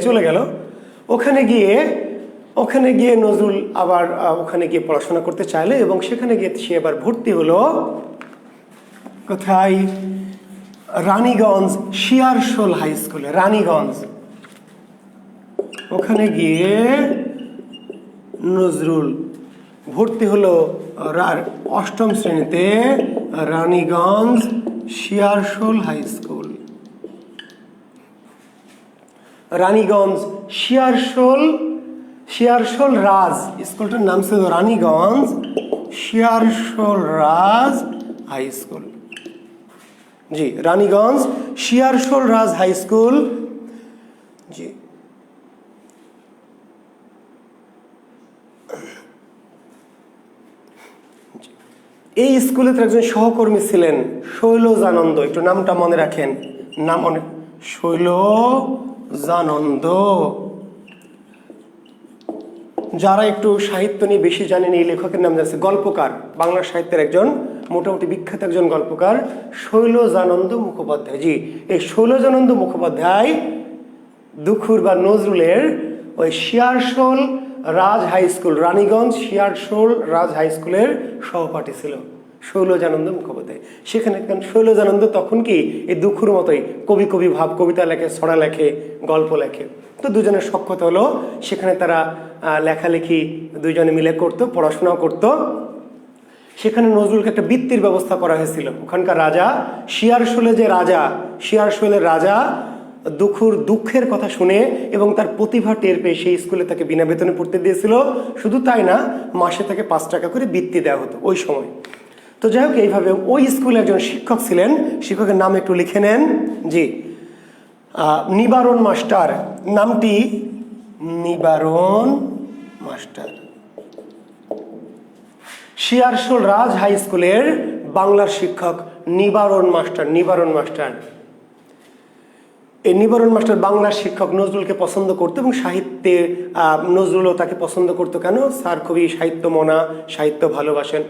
চলে গেল। ওখানে গিয়ে নজরুল আবার ওখানে গিয়ে পড়াশোনা করতে চাইলে, এবং সেখানে গিয়ে সে আবার ভর্তি হলো কোথায়, রানীগঞ্জ শিয়ারশোল হাই স্কুলে। রানীগঞ্জ, ওখানে গিয়ে নজরুল ভর্তি হলো 8ম শ্রেণীতে, রানীগঞ্জ শিয়ারশোল হাই স্কুল। রানীগঞ্জ শিয়ারশোল রাজ স্কুলটার নাম ছিল রানীগঞ্জ শিয়ারশোল রাজ হাই স্কুল। জি, রানীগঞ্জ শিয়ারশোল রাজ হাই স্কুল। জি, এই স্কুলে তার একজন সহকর্মী ছিলেন শৈলজানন্দ, একটু নামটা মনে রাখেন, নাম অনেক, শৈলজানন্দ। যারা একটু সাহিত্য নিয়ে বেশি জানেন, এই লেখকের নাম জানছে, গল্পকার, বাংলা সাহিত্যের একজন মোটামুটি বিখ্যাত একজন গল্পকার শৈলজানন্দ মুখোপাধ্যায়। জি, এই শৈলজানন্দ মুখোপাধ্যায় দুখুর বা নজরুলের ওই শিয়ারশোল রাজ হাই স্কুল, রানীগঞ্জ শিয়ারশোল রাজ হাই স্কুলের সহপাঠী ছিল শৈলজানন্দ মুখোপাধ্যায়। সেখানে শৈলজানন্দ তখন কি এই দুখুর মতোই কবি ভাব, কবিতা লেখে, ছড়া লেখে, গল্প লেখে। তো দুজনের সখ্যতা হলো, সেখানে তারা লেখালেখি দুইজনে মিলে করতো, পড়াশোনাও করতো। সেখানে নজরুলকে একটা বৃত্তির ব্যবস্থা করা হয়েছিল। ওখানকার রাজা, শিয়ারশোলের রাজা দুখুর দুঃখের কথা শুনে এবং তার প্রতিভা টের পেয়ে সেই স্কুলে তাকে বিনা বেতনে পড়তে দিয়েছিল। শুধু তাই না, মাসে তাকে 5 টাকা করে বৃত্তি দেওয়া হতো ওই সময়। তো যাই হোক, এইভাবে ওই স্কুলে একজন শিক্ষক ছিলেন, শিক্ষকের নাম একটু লিখে নেন। জি, নিবারণ মাস্টার, নামটি নিবারণ মাস্টার। শিয়ারশোল রাজ হাই স্কুলের বাংলার শিক্ষক নিবারণ মাস্টার। এই নিবারণ মাস্টার বাংলার শিক্ষক নজরুলকে পছন্দ করতো এবং সাহিত্যে নজরুলও তাকে পছন্দ করতো। কেন? স্যার খুবই সাহিত্য মনা, সাহিত্য ভালোবাসেন।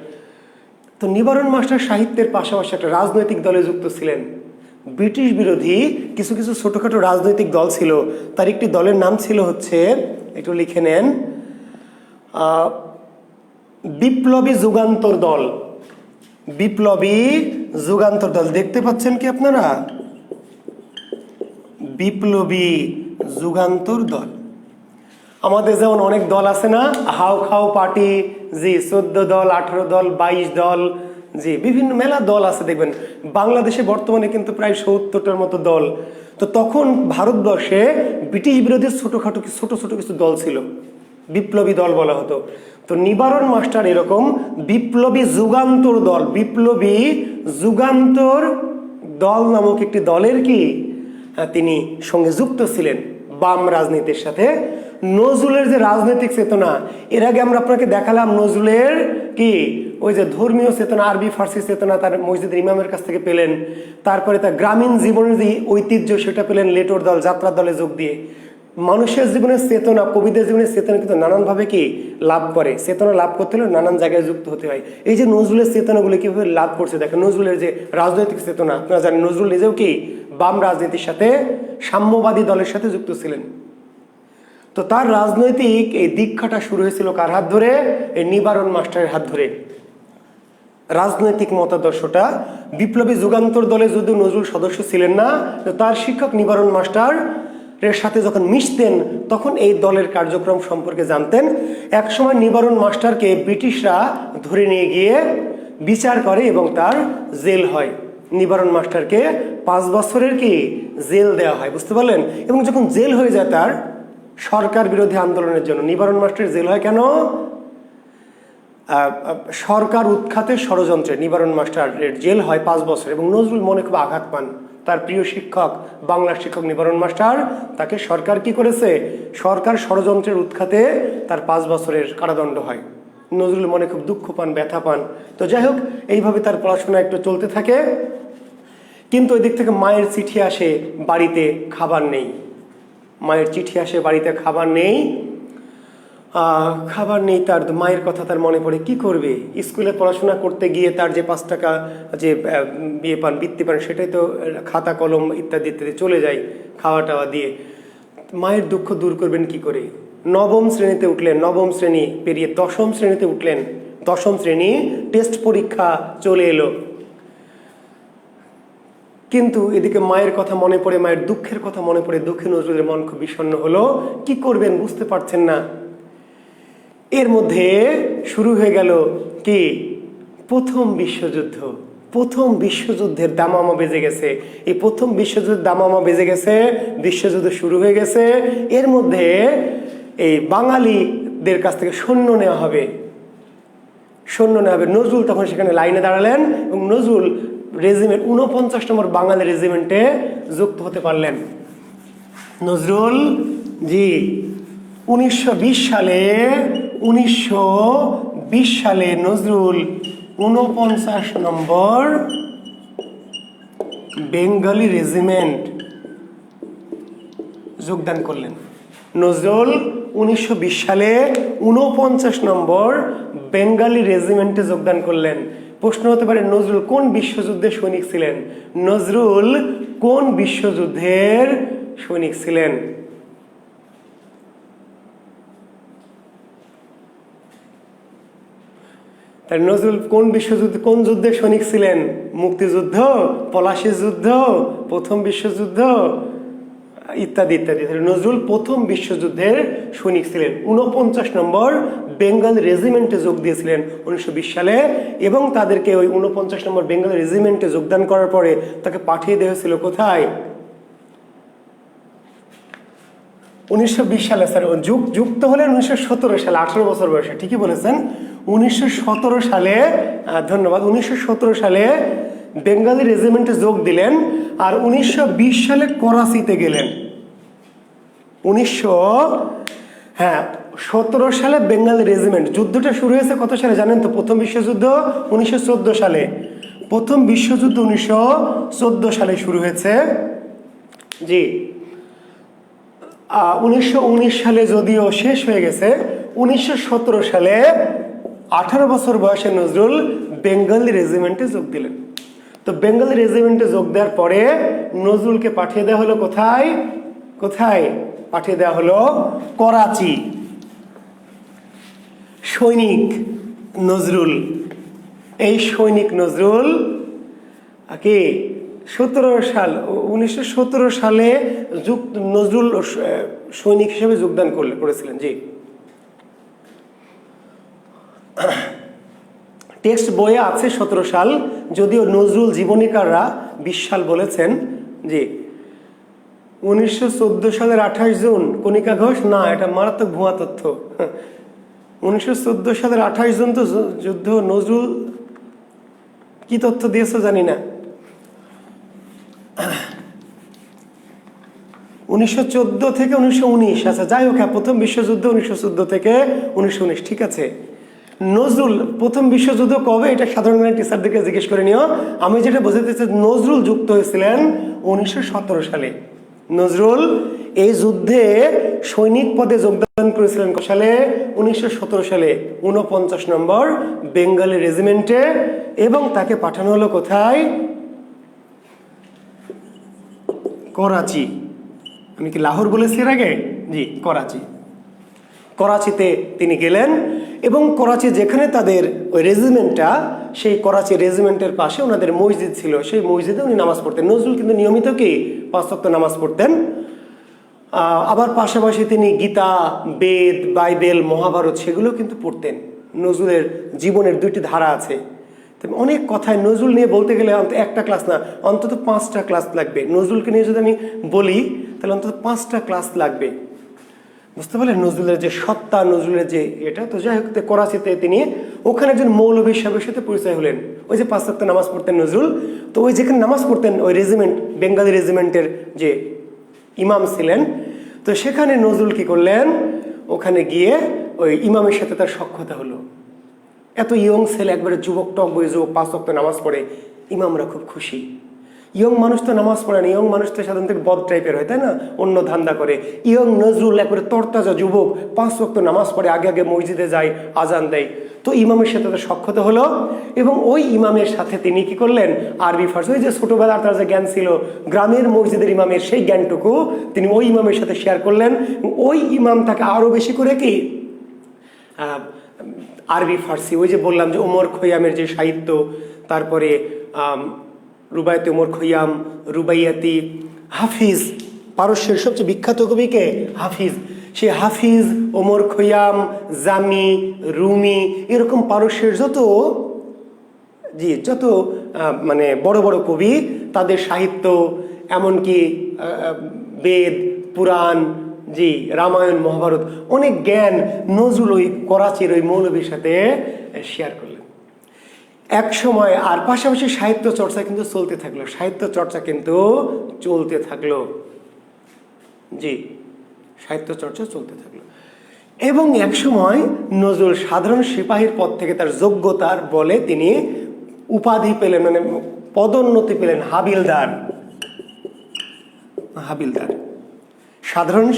তো নিবারণ মাস্টার সাহিত্যের পাশাপাশি একটা রাজনৈতিক দলে যুক্ত ছিলেন। ব্রিটিশ বিরোধী কিছু ছোটখাটো রাজনৈতিক দল ছিল। তার একটি দলের নাম ছিল হচ্ছে, একটু লিখে নেন, বিপ্লবী যুগান্তর দল। বিপ্লবী যুগান্তর দল দেখতে পাচ্ছেন কি আপনারা? বিপ্লবী যুগান্তর দল। আমাদের যেমন অনেক দল আছে না, হাউ খাও পার্টি, জি 14 দল, 18 দল, 22 দল, জি বিভিন্ন মেলা দল আছে দেখবেন। বাংলাদেশে বর্তমানে কিন্তু প্রায় 70টার মতো দল। তো তখন ভারতবর্ষে ব্রিটিশ বিরোধী ছোট ছোট কিছু দল ছিল, বিপ্লবী দল বলা হতো। তো নিবারণ মাস্টার এরকম বিপ্লবী যুগান্তর দল নামক একটি দলের কি তিনি সঙ্গে যুক্ত ছিলেন বাম রাজনীতির সাথে। নজরুলের যে রাজনৈতিক চেতনা, এর আগে আমরা আপনাকে দেখালাম নজরুলের কি ওই যে ধর্মীয় চেতনা, আরবি ফার্সি চেতনা তার মসজিদের ইমামের কাছ থেকে পেলেন। তারপরে তার গ্রামীণ জীবনের যে ঐতিহ্য সেটা পেলেন লেটোর দল, যাত্রার দলে যোগ দিয়ে। মানুষের জীবনের চেতনা, কবিদের জীবনের চেতনা কিন্তু নানানভাবে কি লাভ করে। চেতনা লাভ করতে হলে নানান জায়গায় যুক্ত হতে হয়। এই যে নজরুলের চেতনাগুলি কিভাবে লাভ করছে দেখেন। নজরুলের যে রাজনৈতিক চেতনা, আপনারা জানেন নজরুল নিজেও কি বাম রাজনীতির সাথে, সাম্যবাদী দলের সাথে যুক্ত ছিলেন। তো তার রাজনৈতিক এই দীক্ষাটা শুরু হয়েছিল কার হাত ধরে? এই নিবারণ মাস্টারের হাত ধরে। রাজনৈতিক মতাদর্শটা, বিপ্লবী যুগান্তর দলে যদিও নজরুল সদস্য ছিলেন না, তো তার শিক্ষক নিবারণ মাস্টার এর সাথে যখন মিশতেন তখন এই দলের কার্যক্রম সম্পর্কে জানতেন। একসময় নিবারণ মাস্টারকে ব্রিটিশরা ধরে নিয়ে গিয়ে বিচার করে এবং তার জেল হয়। নিবারণ মাস্টারকে 5 বছরের কি জেল দেওয়া হয়, বুঝতে পারলেন? এবং যখন জেল হয়ে যায় তার, সরকার বিরোধী আন্দোলনের জন্য। নিবারণ মাস্টারের জেল হয় কেন? সরকার উৎখাতের ষড়যন্ত্রে নিবারণ মাস্টারের জেল হয় 5 বছর। এবং নজরুল মনে খুব আঘাত পান। তার প্রিয় শিক্ষক, বাংলার শিক্ষক নিবারণ মাস্টার, তাকে সরকার কি করেছে? সরকার ষড়যন্ত্রের উৎখাতে তার 5 বছরের কারাদণ্ড হয়। নজরুল মনে খুব দুঃখ পান, ব্যথা পান। তো যাই হোক, এইভাবে তার পড়াশোনা একটু চলতে থাকে। কিন্তু ওই দিক থেকে মায়ের চিঠি আসে, বাড়িতে খাবার নেই। মায়ের চিঠি আসে, বাড়িতে খাবার নেই। খাবার নেই, তার মায়ের কথা তার মনে পড়ে। কি করবে? স্কুলে পড়াশোনা করতে গিয়ে তার যে 5 টাকা যে বৃত্তি পান, সেটাই তো খাতা কলম ইত্যাদি ইত্যাদি চলে যায় খাওয়া টাওয়া দিয়ে। মায়ের দুঃখ দূর করবেন কি করে? নবম শ্রেণীতে উঠলেন, নবম শ্রেণী পেরিয়ে 10ম শ্রেণীতে উঠলেন। 10ম শ্রেণী টেস্ট পরীক্ষা চলে এলো। কিন্তু এদিকে মায়ের কথা মনে পড়ে, মায়ের দুঃখের কথা মনে পড়ে। দুঃখে নজরুলের মন খুব বিষণ্ণ হলো। কি করবেন বুঝতে পারছেন না। এর মধ্যে শুরু হয়ে গেল কি? প্রথম বিশ্বযুদ্ধ। প্রথম বিশ্বযুদ্ধের দামামা বেজে গেছে। এই প্রথম বিশ্বযুদ্ধের দামামা বেজে গেছে, বিশ্বযুদ্ধ শুরু হয়ে গেছে। এর মধ্যে এই বাঙালিদের কাছ থেকে সৈন্য নেওয়া হবে, সৈন্য নেওয়া হবে। নজরুল তখন সেখানে লাইনে দাঁড়ালেন এবং নজরুল রেজিমেন্ট 49 নম্বর বাঙালি রেজিমেন্টে যুক্ত হতে পারলেন। নজরুল জি 1920 সালে নজরুল 49 নম্বর বেঙ্গলি রেজিমেন্ট যোগদান করলেন। নজরুল 1920 সালে 49 নম্বর বেঙ্গলি রেজিমেন্টে যোগদান করলেন। প্রশ্ন হতে পারে, নজরুল কোন বিশ্বযুদ্ধের সৈনিক ছিলেন? নজরুল কোন বিশ্বযুদ্ধের সৈনিক ছিলেন? তাই নজরুল কোন বিশ্বযুদ্ধ, কোন যুদ্ধের সৈনিক ছিলেন? মুক্তিযুদ্ধ, পলাশীর যুদ্ধ, প্রথম বিশ্বযুদ্ধ ইত্যাদি ইত্যাদি। নজরুল প্রথম বিশ্বযুদ্ধের সৈনিক ছিলেন। 49 নম্বর বেঙ্গল রেজিমেন্টে যোগ দিয়েছিলেন 1920 সালে। এবং তাদেরকে ওই 49 নম্বর বেঙ্গল রেজিমেন্টে যোগদান করার পরে তাকে পাঠিয়ে দেওয়া হয়েছিল কোথায়? 1920 সালে। স্যার যুক্ত হলেন 1917 সালে, 18 বছর বয়সে। ঠিকই বলেছেন। 1917 সালে, ধন্যবাদ, 1917 সালে বেঙ্গলি রেজিমেন্টে যোগ দিলেন। আর 1920 সালে করাচিতে গেলেন। 17 সালে বেঙ্গলি রেজিমেন্ট। যুদ্ধটা শুরু হয়েছে কত সালে জানেন তো? প্রথম বিশ্বযুদ্ধ 1914 সালে। প্রথম বিশ্বযুদ্ধ 1914 সালে শুরু হয়েছে। জি 1919 সালে যদিও শেষ হয়ে গেছে। 1917 সালে 18 বছর বয়সে নজরুল বেঙ্গলি রেজিমেন্টে যোগ দিলেন। তো বেঙ্গলি রেজিমেন্টে যোগ দেওয়ার পরে নজরুলকে পাঠিয়ে দেওয়া হলো কোথায়? কোথায় পাঠিয়ে দেওয়া হলো? করাচি। সৈনিক নজরুল, এই সৈনিক নজরুল কি 1917 সালে নজরুল সৈনিক হিসেবে যোগদান করেছিলেন। জি টেক্সট বইয়ে আছে 17 সাল, যদিও নজরুল জীবনীকাররা 20 সাল বলেছেন। জি 1914 সালের 28 জুন কণিকা ঘোষ, না এটা মারাত্মক ভুয়া তথ্য। 1914 সালের 28 জুন তো যুদ্ধ। নজরুল কি তথ্য দিয়েছে জানি না। 1914 থেকে 1919, আচ্ছা যাই হোক, প্রথম বিশ্বযুদ্ধ 1914 থেকে 1919, ঠিক আছে। নজরুল প্রথম বিশ্বযুদ্ধ কবে, এটা সাধারণ টিচারদেরকে জিজ্ঞেস করে নিও। আমি যেটা বোঝাতে চাই, নজরুল যুক্ত হয়েছিলেন 1917 সালে। নজরুল এই যুদ্ধে সৈনিক পদে যোগদান করেছিলেন সালে 1917 সালে 49 নম্বর বেঙ্গলি রেজিমেন্টে। এবং তাকে পাঠানো হলো কোথায়? করাচি। আমি কি লাহোর বলেছি এর আগে? জি করাচি। করাচিতে তিনি গেলেন এবং করাচি যেখানে তাদের ওই রেজিমেন্টটা, সেই করাচি রেজিমেন্টের পাশে ওনাদের মসজিদ ছিল। সেই মসজিদে উনি নামাজ পড়তেন। নজরুল কিন্তু নিয়মিত কি 5 ওয়াক্ত নামাজ পড়তেন। আবার পাশাপাশি তিনি গীতা, বেদ, বাইবেল, মহাভারত সেগুলো কিন্তু পড়তেন। নজরুলের জীবনের 2টি ধারা আছে। অনেক কথায় নজরুল নিয়ে বলতে গেলে একটা ক্লাস না, অন্তত 5টা ক্লাস লাগবে। নজরুলকে নিয়ে যদি আমি বলি তাহলে অন্তত 5টা ক্লাস লাগবে। বুঝতে পারলেন নজরুলের যে সত্তা, নজরুলের যে এটা। তো যাই হোক, করাচিতে তিনি ওখানে একজন মৌলভী সাহেবের সাথে পরিচয় হলেন। ওই যে 5 ওয়াক্ত নামাজ পড়তেন নজরুল, তো ওই যেখানে নামাজ পড়তেন ওই রেজিমেন্ট, বেঙ্গালি রেজিমেন্টের যে ইমাম ছিলেন, তো সেখানে নজরুল কি করলেন, ওখানে গিয়ে ওই ইমামের সাথে তার সখ্যতা হলো। এত ইয়ং ছেলে, একবারে যুবক, টক বই যুবক, 5 ওয়াক্ত নামাজ পড়ে, ইমামরা খুব খুশি। ইয়ং মানুষ তো নামাজ পড়ে না, ইয়ং মানুষ তো সাধারণত বদ টাইপের হয়, তাই না, অন্য ধান্দা করে। ইয়ং নজরুল একবারে তরতাজা যুবক, 5 ওয়াক্ত নামাজ পড়ে, আগে আগে মসজিদে যায়, আজান দেয়। তো ইমামের সাথে তার সখ্যতা হলো, এবং ওই ইমামের সাথে তিনি কি করলেন, আরবি ফার্সি, ওই যে ছোটবেলার তার যে জ্ঞান ছিল গ্রামের মসজিদের ইমামের, সেই জ্ঞানটুকু তিনি ওই ইমামের সাথে শেয়ার করলেন। ওই ইমাম তাকে আরো বেশি করে কি আরবি ফার্সি, ওই যে বললাম যে ওমর খৈয়ামের যে সাহিত্য, তারপরে রুবায়তে ওমর খৈয়াম, রুবাইয়াতি, হাফিজ, পারস্যের সবচেয়ে বিখ্যাত কবিকে হাফিজ, সে হাফিজ, ওমর খৈয়াম, জামি, রুমি, এরকম পারস্যের যত মানে বড় বড় কবি, তাদের সাহিত্য, এমনকি বেদ, পুরাণ, রামায়ণ, মহাভারত, অনেক জ্ঞান নজরুল ওই করাচির ওই মৌলভীর সাথে শেয়ার করলেন এক সময়। আর পাশাপাশি সাহিত্য চর্চা কিন্তু চলতে থাকলো, সাহিত্য চর্চা কিন্তু চলতে থাকলো, সাহিত্য চর্চা চলতে থাকলো। এবং এক সময় নজরুল সাধারণ সিপাহীর পদ থেকে তার যোগ্যতার বলে তিনি উপাধি পেলেন, মানে পদোন্নতি পেলেন, হাবিলদার। সাধারণ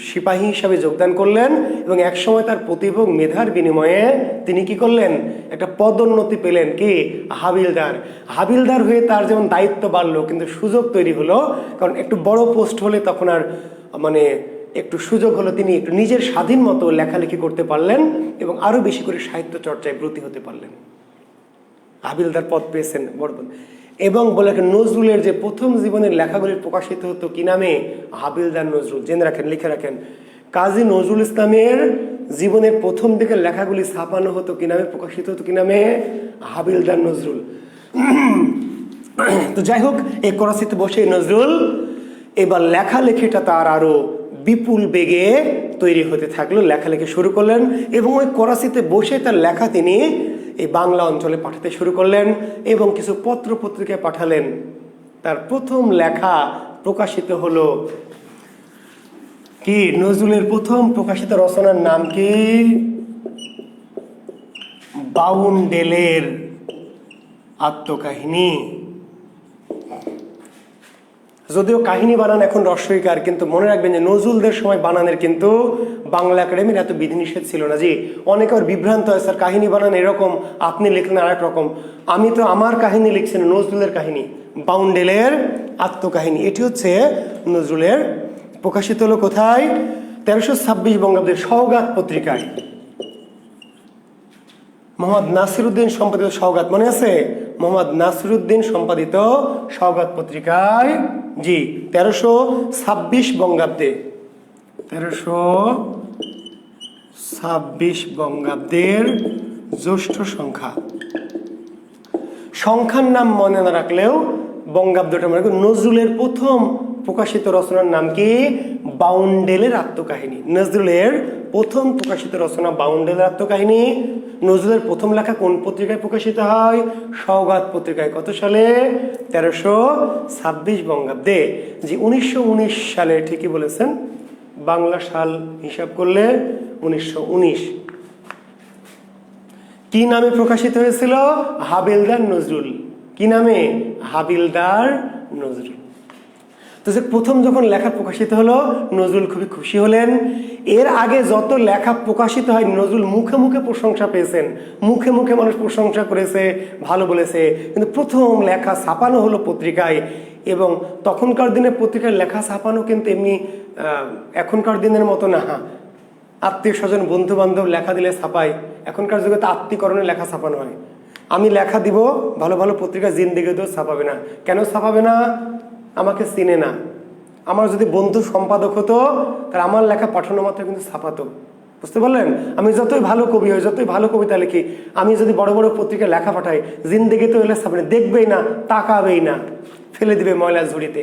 সিপাহী হিসাবে যোগদান করলেন, এবং একসময় তার প্রতিভা মেধার বিনিময়ে তিনি কি করলেন, একটা পদোন্নতি পেলেন, কি হাবিলদার। হাবিলদার হয়ে তার যেমন দায়িত্ব বাড়লো, কিন্তু সুযোগ তৈরি হলো, কারণ একটু বড় পোস্ট হলে তখন আর মানে একটু সুযোগ হলো, তিনি একটু নিজের স্বাধীন মতো লেখালেখি করতে পারলেন, এবং আরো বেশি করে সাহিত্য চর্চায় ব্রতী হতে পারলেন। হাবিলদার পদ পেয়েছেন বড়। এবং বলে নজরুলের যে প্রথম জীবনের লেখাগুলি প্রকাশিত হতো কি নামে, হাবিলদার নজরুল। জেনে রাখেন, লিখে রাখেন, কাজী নজরুল ইসলামের জীবনের প্রথম দিকের লেখাগুলি ছাপানো হতো কি নামে, প্রকাশিত হতো কি নামে, হাবিলদার নজরুল। তো যাই হোক, এই করাচিতে বসে নজরুল এবার লেখালেখিটা তার আরো বিপুল বেগে তৈরি হতে থাকলো, লেখালেখি শুরু করলেন, এবং ওই করাচিতে বসে তার লেখা তিনি এই বাংলা অঞ্চলে পাঠাতে শুরু করলেন, এবং কিছু পত্র পত্রিকায় পাঠালেন। তার প্রথম লেখা প্রকাশিত হলো কি, নজরুলের প্রথম প্রকাশিত রচনার নাম কি, বাউন্ডেলের আত্মকাহিনী। যদিও কাহিনী বানান এখন রস্বইকার, কিন্তু মনে রাখবেন যে নজরুলদের সময় বানানের কিন্তু বাংলা একাডেমির এত বিধিনিষেধ ছিল না। অনেকে আর বিভ্রান্ত হয়, স্যার কাহিনী বানান এরকম, আপনি লিখলেন আর এক রকম। আমি তো আমার কাহিনী লিখছি না, নজরুলের কাহিনী, বাউন্ডেলের আত্মকাহিনী। এটি হচ্ছে নজরুলের, প্রকাশিত হলো কোথায়, 1326 বঙ্গাব্দের সওগাত পত্রিকায়। মোহাম্মদ নাসিরউদ্দিন সম্পাদিত সওগাত, মনে আছে, মোহাম্মদ নাসিরউদ্দিন সম্পাদিত সওগাত পত্রিকায়, 1326 বঙ্গাব্দে, 1326 বঙ্গাব্দের জ্যৈষ্ঠ সংখ্যার নাম মনে না রাখলেও বঙ্গাব্দটা মনে রাখবেন। নজরুলের প্রথম প্রকাশিত রচনার নাম কি, বাউন্ডেলের আত্মকাহিনী। নজরুলের প্রথম প্রকাশিত রচনা বাউন্ডেলের আত্মকাহিনী। নজরুলের প্রথম লেখা কোন পত্রিকায় প্রকাশিত হয়, সওগাত পত্রিকায়। কত সালে, 1326 বঙ্গাব্দে। 1919 সালে, ঠিকই বলেছেন, বাংলা সাল হিসাব করলে 1919। কি নামে প্রকাশিত হয়েছিল, হাবিলদার নজরুল। কি নামে, হাবিলদার নজরুল। তো যে প্রথম যখন লেখা প্রকাশিত হলো, নজরুল খুবই খুশি হলেন। এর আগে যত লেখা প্রকাশিত হয়, নজরুল মুখে মুখে প্রশংসা পেয়েছেন, মুখে মুখে মানুষ প্রশংসা করেছে, ভালো বলেছে, কিন্তু প্রথম লেখা ছাপানো হলো পত্রিকায়। এবং তখনকার দিনে পত্রিকায় লেখা ছাপানো কিন্তু এমনি এখনকার দিনের মতো না। আত্মীয় স্বজন, বন্ধু বান্ধব লেখা দিলে ছাপায়। এখনকার যুগে তো আত্মীকরণে লেখা ছাপানো হয়। আমি লেখা দিব, ভালো ভালো পত্রিকা জিন্দেগিতেও ছাপাবে না। কেন ছাপাবে না, আমাকে চিনে না। আমার যদি বন্ধু সম্পাদক হতো, তাহলে আমার লেখা পাঠানো মাত্র কিন্তু ছাপাতো। বুঝতে পারলেন, আমি যতই ভালো কবি হই, যতই ভালো কবিতা লিখি, আমি যদি বড় বড় পত্রিকায় লেখা পাঠাই, জিন্দেগিতে হলে ছাপাবে, দেখবেই না, তাকাবেই না, ফেলে দিবে ময়লা ঝুড়িতে।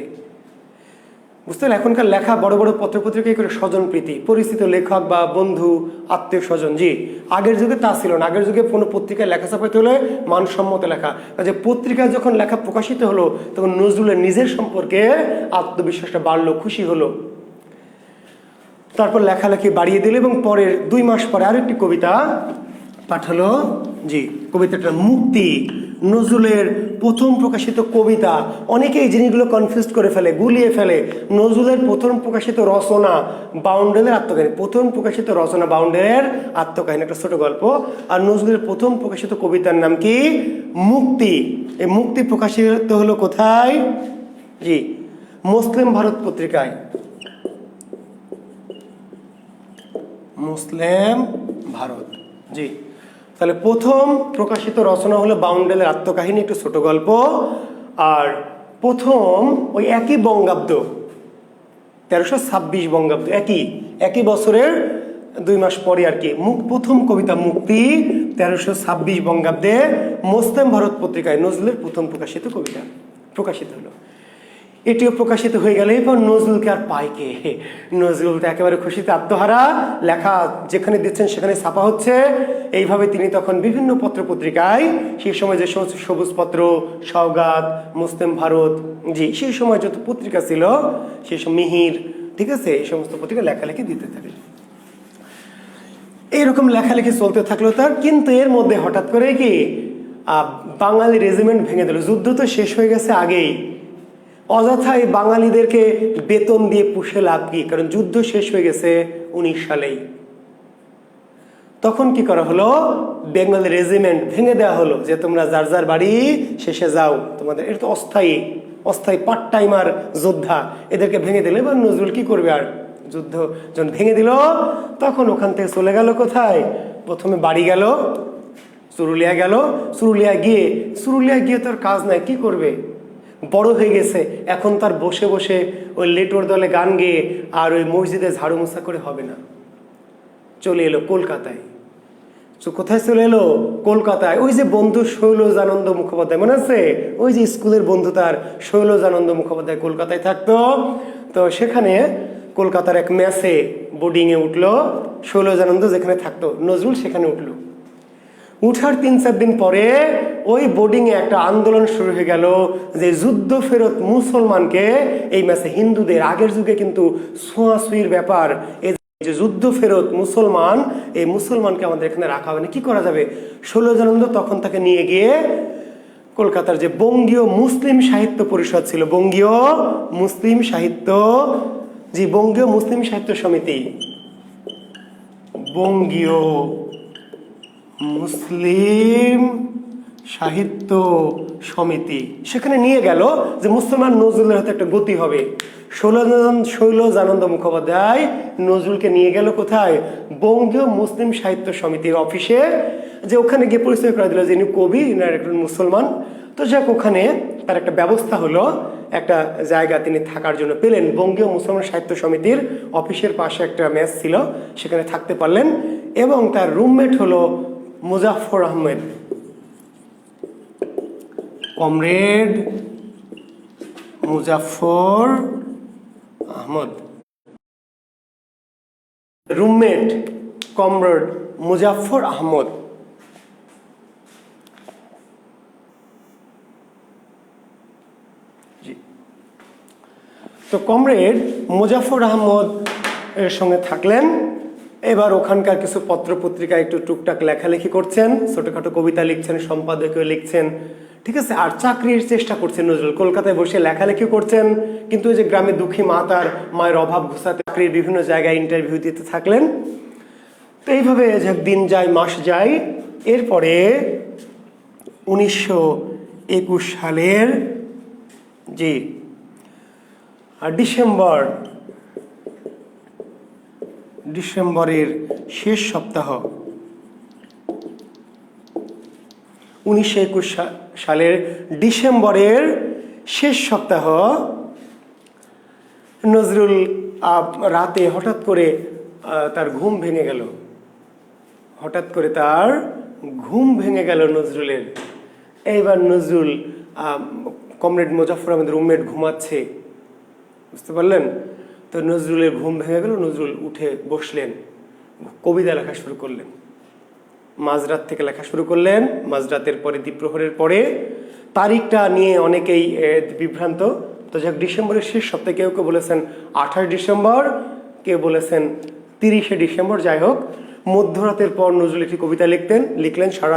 বুঝতে পারলে এখনকার লেখা বড় বড় পত্রপত্রিকায় করে স্বজনপ্রীতি, পরিচিত লেখক বা বন্ধু আত্মীয় স্বজন। জি, আগের যুগে তা ছিল না। আগের যুগে কোনো পত্রিকায় লেখা ছাপাইতে হলে মানসম্মত লেখা, যে পত্রিকায় যখন লেখা প্রকাশিত হলো তখন নজরুলের নিজের সম্পর্কে আত্মবিশ্বাসটা বাড়লো, খুশি হলো। তারপর লেখালেখি বাড়িয়ে দিল এবং পরের 2 মাস পরে আরেকটি কবিতা পাঠালো। জি, কবিতাটা মুক্তি, নজরুলের প্রথম প্রকাশিত কবিতা। অনেকেই এই জিনিসগুলো কনফিউজ করে ফেলে, গুলিয়ে ফেলে। নজরুলের প্রথম প্রকাশিত রচনা বাউন্ডেলের আত্মকাহিনী, প্রথম প্রকাশিত রচনা বাউন্ডেলের আত্মকাহিনী, একটা ছোট গল্প। আর নজরুলের প্রথম প্রকাশিত কবিতার নাম কি? মুক্তি। এই মুক্তি প্রকাশিত হলো কোথায়? জি, মুসলিম ভারত পত্রিকায়। মুসলিম ভারত। জি, তাহলে প্রথম প্রকাশিত রচনা হলো বাউন্ডেলের আত্মকাহিনী, একটু ছোট গল্প। আর প্রথম ওই একই বঙ্গাব্দ 1326 বঙ্গাব্দ, একই বছরের 2 মাস পরে আর কি প্রথম কবিতা মুক্তি 1326 বঙ্গাব্দে মুসলিম ভারত পত্রিকায় নজরুলের প্রথম প্রকাশিত কবিতা প্রকাশিত হলো। এটিও প্রকাশিত হয়ে গেলে এরপর নজরুলকে আর পায় কে? নজরুল তো একেবারে খুশিতে আত্মহারা, লেখা যেখানে দিচ্ছেন সেখানে ছাপা হচ্ছে। এইভাবে তিনি তখন বিভিন্ন পত্রপত্রিকায়, সেই সময় যে সমস্ত সবুজপত্র, সওগাত, মুসলিম ভারত, জি সেই সময় যত পত্রিকা ছিল সেই সব মিহির, ঠিক আছে, এই সমস্ত পত্রিকা লেখালেখি দিতে থাকে। এইরকম লেখালেখি চলতে থাকলো তার। কিন্তু এর মধ্যে হঠাৎ করে কি বাঙালি রেজিমেন্ট ভেঙে দিল। যুদ্ধ তো শেষ হয়ে গেছে আগেই, অযথা এই বাঙালিদেরকে বেতন দিয়ে পুষে লাভ কি? কারণ যুদ্ধ শেষ হয়ে গেছে 19 সালেই। তখন কি করা হলো? বেঙ্গলি রেজিমেন্ট ভেঙে দেওয়া হলো, যে তোমরা যার যার বাড়ি শেষে যাও, তোমাদের এটা তো অস্থায়ী পার্ট টাইমার যোদ্ধা, এদেরকে ভেঙে দিলে এবার নজরুল কি করবে? আর যুদ্ধ যখন ভেঙে দিল তখন ওখান থেকে চলে গেল কোথায়? প্রথমে বাড়ি গেল, চুরুলিয়া গেল। চুরুলিয়া গিয়ে তোর কাজ নাই, কি করবে? বড় হয়ে গেছে, এখন তার বসে বসে ওই লেটোর দলে গান গেয়ে আর ওই মসজিদে ঝাড়ু মোছা করে হবে না। চলে এলো কলকাতায়। কোথায় চলে এলো? কলকাতায়। ওই যে বন্ধু শৈলজানন্দ মুখোপাধ্যায়, মনে আছে? ওই যে স্কুলের বন্ধু তার শৈলজানন্দ মুখোপাধ্যায় কলকাতায় থাকতো। তো সেখানে কলকাতার এক মেসে বোর্ডিংয়ে উঠলো শৈলজানন্দ, যেখানে থাকতো নজরুল সেখানে উঠলো। উঠার 3-4 দিন পরে ওই বোর্ডিংয়ে একটা আন্দোলন শুরু হয়ে গেল, যে যুদ্ধ ফেরত মুসলমানকে এই ম্যাচে হিন্দুদের, আগের যুগে কিন্তু ছোঁয়াছুঁয়ির ব্যাপার, এই যে যুদ্ধ ফেরত মুসলমান, এই মুসলমানকে আমাদের এখানে রাখা হবে না, কি করা যাবে? শৈলজানন্দ তখন তাকে নিয়ে গিয়ে কলকাতার যে বঙ্গীয় মুসলিম সাহিত্য পরিষদ ছিল, বঙ্গীয় মুসলিম সাহিত্য সমিতি, বঙ্গীয় মুসলিম সাহিত্য সমিতি, সেখানে নিয়ে গেল যে মুসলমান নজরুলের হাতে একটা গতি হবে। শৈলজানন্দ মুখোপাধ্যায় নজরুলকে নিয়ে গেল কোথায়? বঙ্গীয় মুসলিম সাহিত্য সমিতির অফিসে, যে ওখানে গিয়ে পরিচয় করে দিল যে ইনি কবি, ইনার একজন মুসলমান। তো যাক, ওখানে তার একটা ব্যবস্থা হলো, একটা জায়গা তিনি থাকার জন্য পেলেন। বঙ্গীয় মুসলমান সাহিত্য সমিতির অফিসের পাশে একটা মেস ছিল, সেখানে থাকতে পারলেন। এবং তার রুমমেট হলো Muzaffar Ahmed, comrade Muzaffar Ahmad, roommate comrade Muzaffar Ahmad. তো কমরেড মুজাফফর আহমদ এর সঙ্গে থাকলেন। এবার ওখানকার কিছু পত্রপত্রিকা একটু টুকটাক লেখালেখি করছেন, ছোটখাটো কবিতা লিখছেন, সম্পাদকীয় লিখছেন, ঠিক আছে। আর চাকরির চেষ্টা করছেন নজরুল, কলকাতায় বসে লেখালেখি করছেন। কিন্তু ওই যে গ্রামে দুঃখী মা, তার মায়ের অভাব ঘোষাতে চাকরির বিভিন্ন জায়গায় ইন্টারভিউ দিতে থাকলেন। তো এইভাবে দিন যায়, মাস যায়। এরপরে 1921 সালের ডিসেম্বরের শেষ সপ্তাহ, 1921 সালের ডিসেম্বরের শেষ সপ্তাহ, নজরুল রাতে হঠাৎ করে তার ঘুম ভেঙে গেল নজরুলের। এইবার নজরুল, কমরেড মুজাফফর আহমেদ রুমমেট ঘুমাচ্ছে, বুঝতে পারলেন? তো নজরুলের ঘুম ভেঙে গেল, নজরুল উঠে বসলেন, কবিতা লেখা শুরু করলেন। মাঝরাত থেকে লেখা শুরু করলেন, মাঝরাতের পরে দ্বীপ্রহরের পরে। তারিখটা নিয়ে অনেকেই বিভ্রান্ত। তো যাক, ডিসেম্বরের শেষ সপ্তাহে কেউ কেউ বলেছেন 28 ডিসেম্বর, কেউ বলেছেন 30শে ডিসেম্বর। যাই হোক, মধ্যরাতের পর নজরুল একটি কবিতা লিখলেন সারা